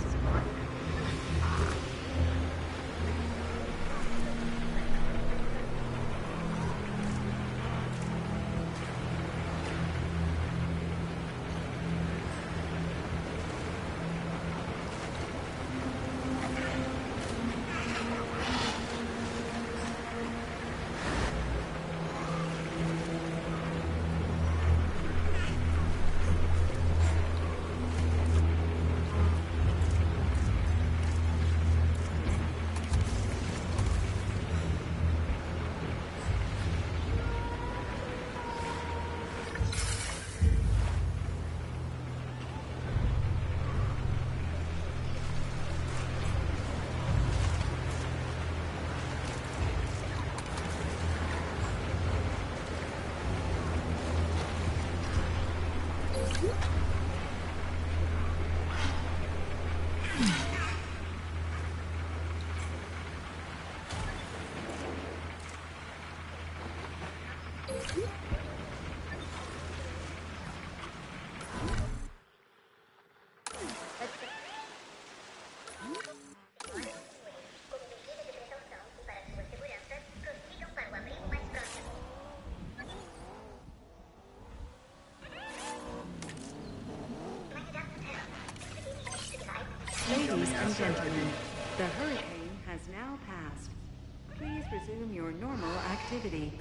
Ladies and gentlemen, the hurricane has now passed. Please resume your normal activity.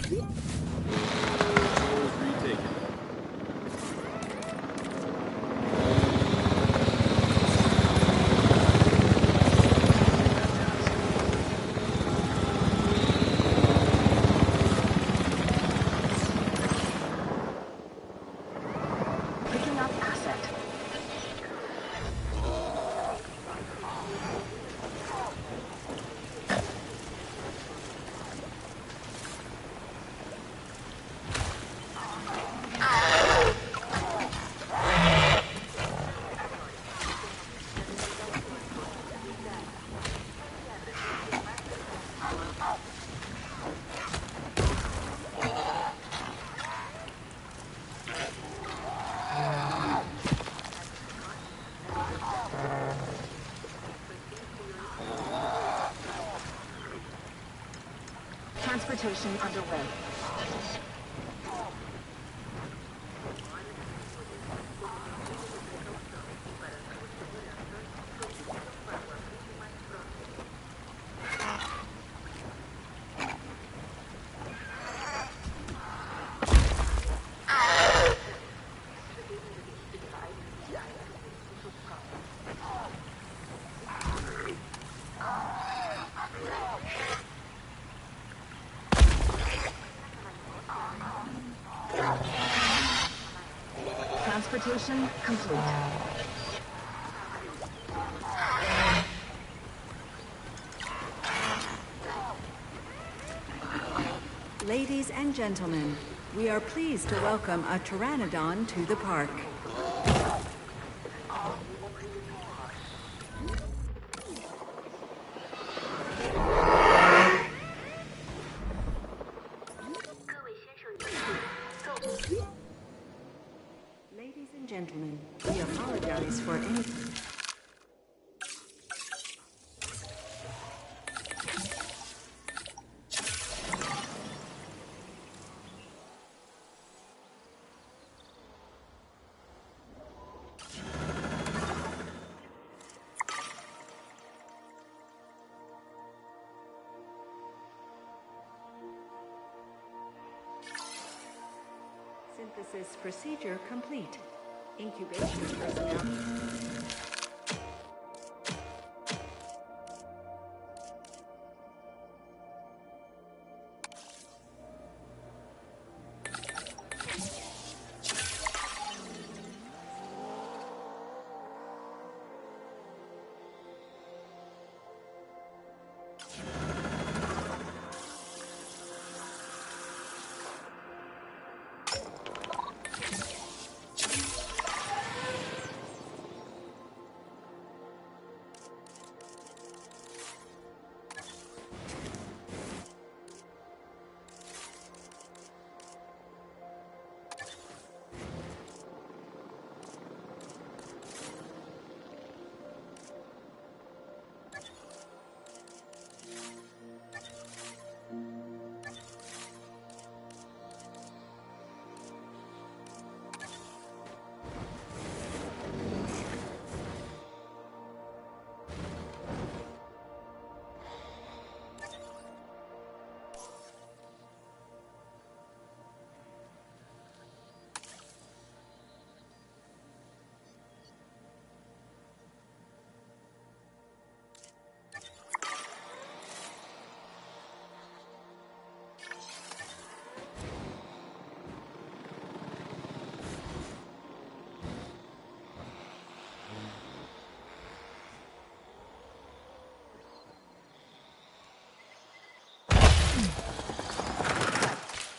Retaken. Picking up asset. Transportation underway. Transportation complete. Ladies and gentlemen, we are pleased to welcome a pteranodon to the park. Ladies and gentlemen, we apologize for any... Synthesis procedure complete. Incubation personnel.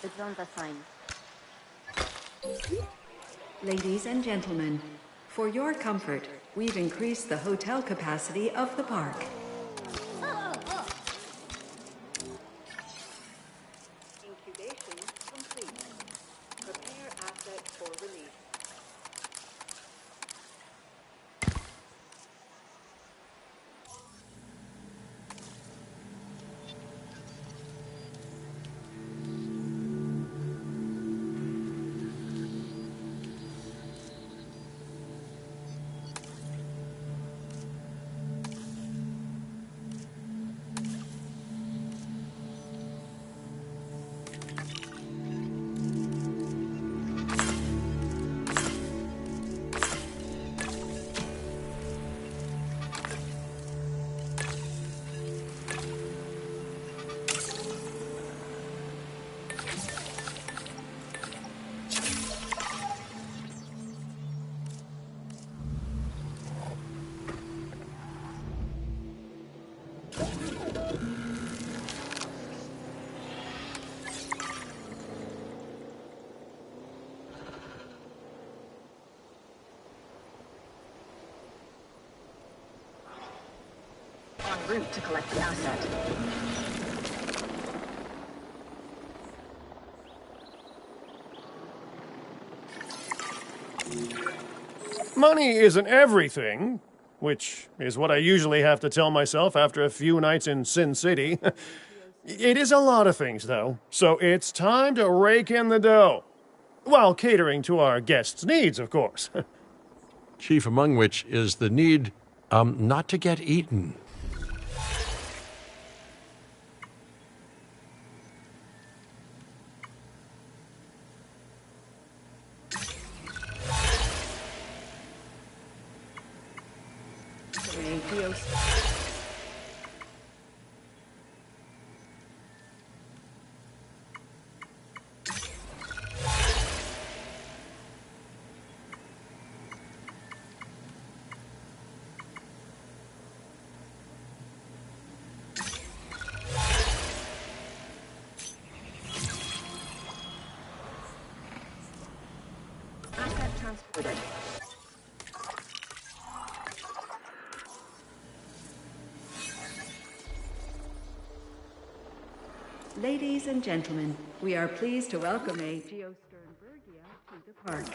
The drones assigned. Ladies and gentlemen, for your comfort, we've increased the hotel capacity of the park. Incubation complete. Prepare asset for release. route to collect the asset. Money isn't everything, which is what I usually have to tell myself after a few nights in Sin City. It is a lot of things, though, so it's time to rake in the dough. While catering to our guests' needs, of course. Chief among which is the need not to get eaten. Asset transported. Ladies and gentlemen, we are pleased to welcome a Geosternbergia to the park.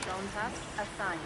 Zone task assigned.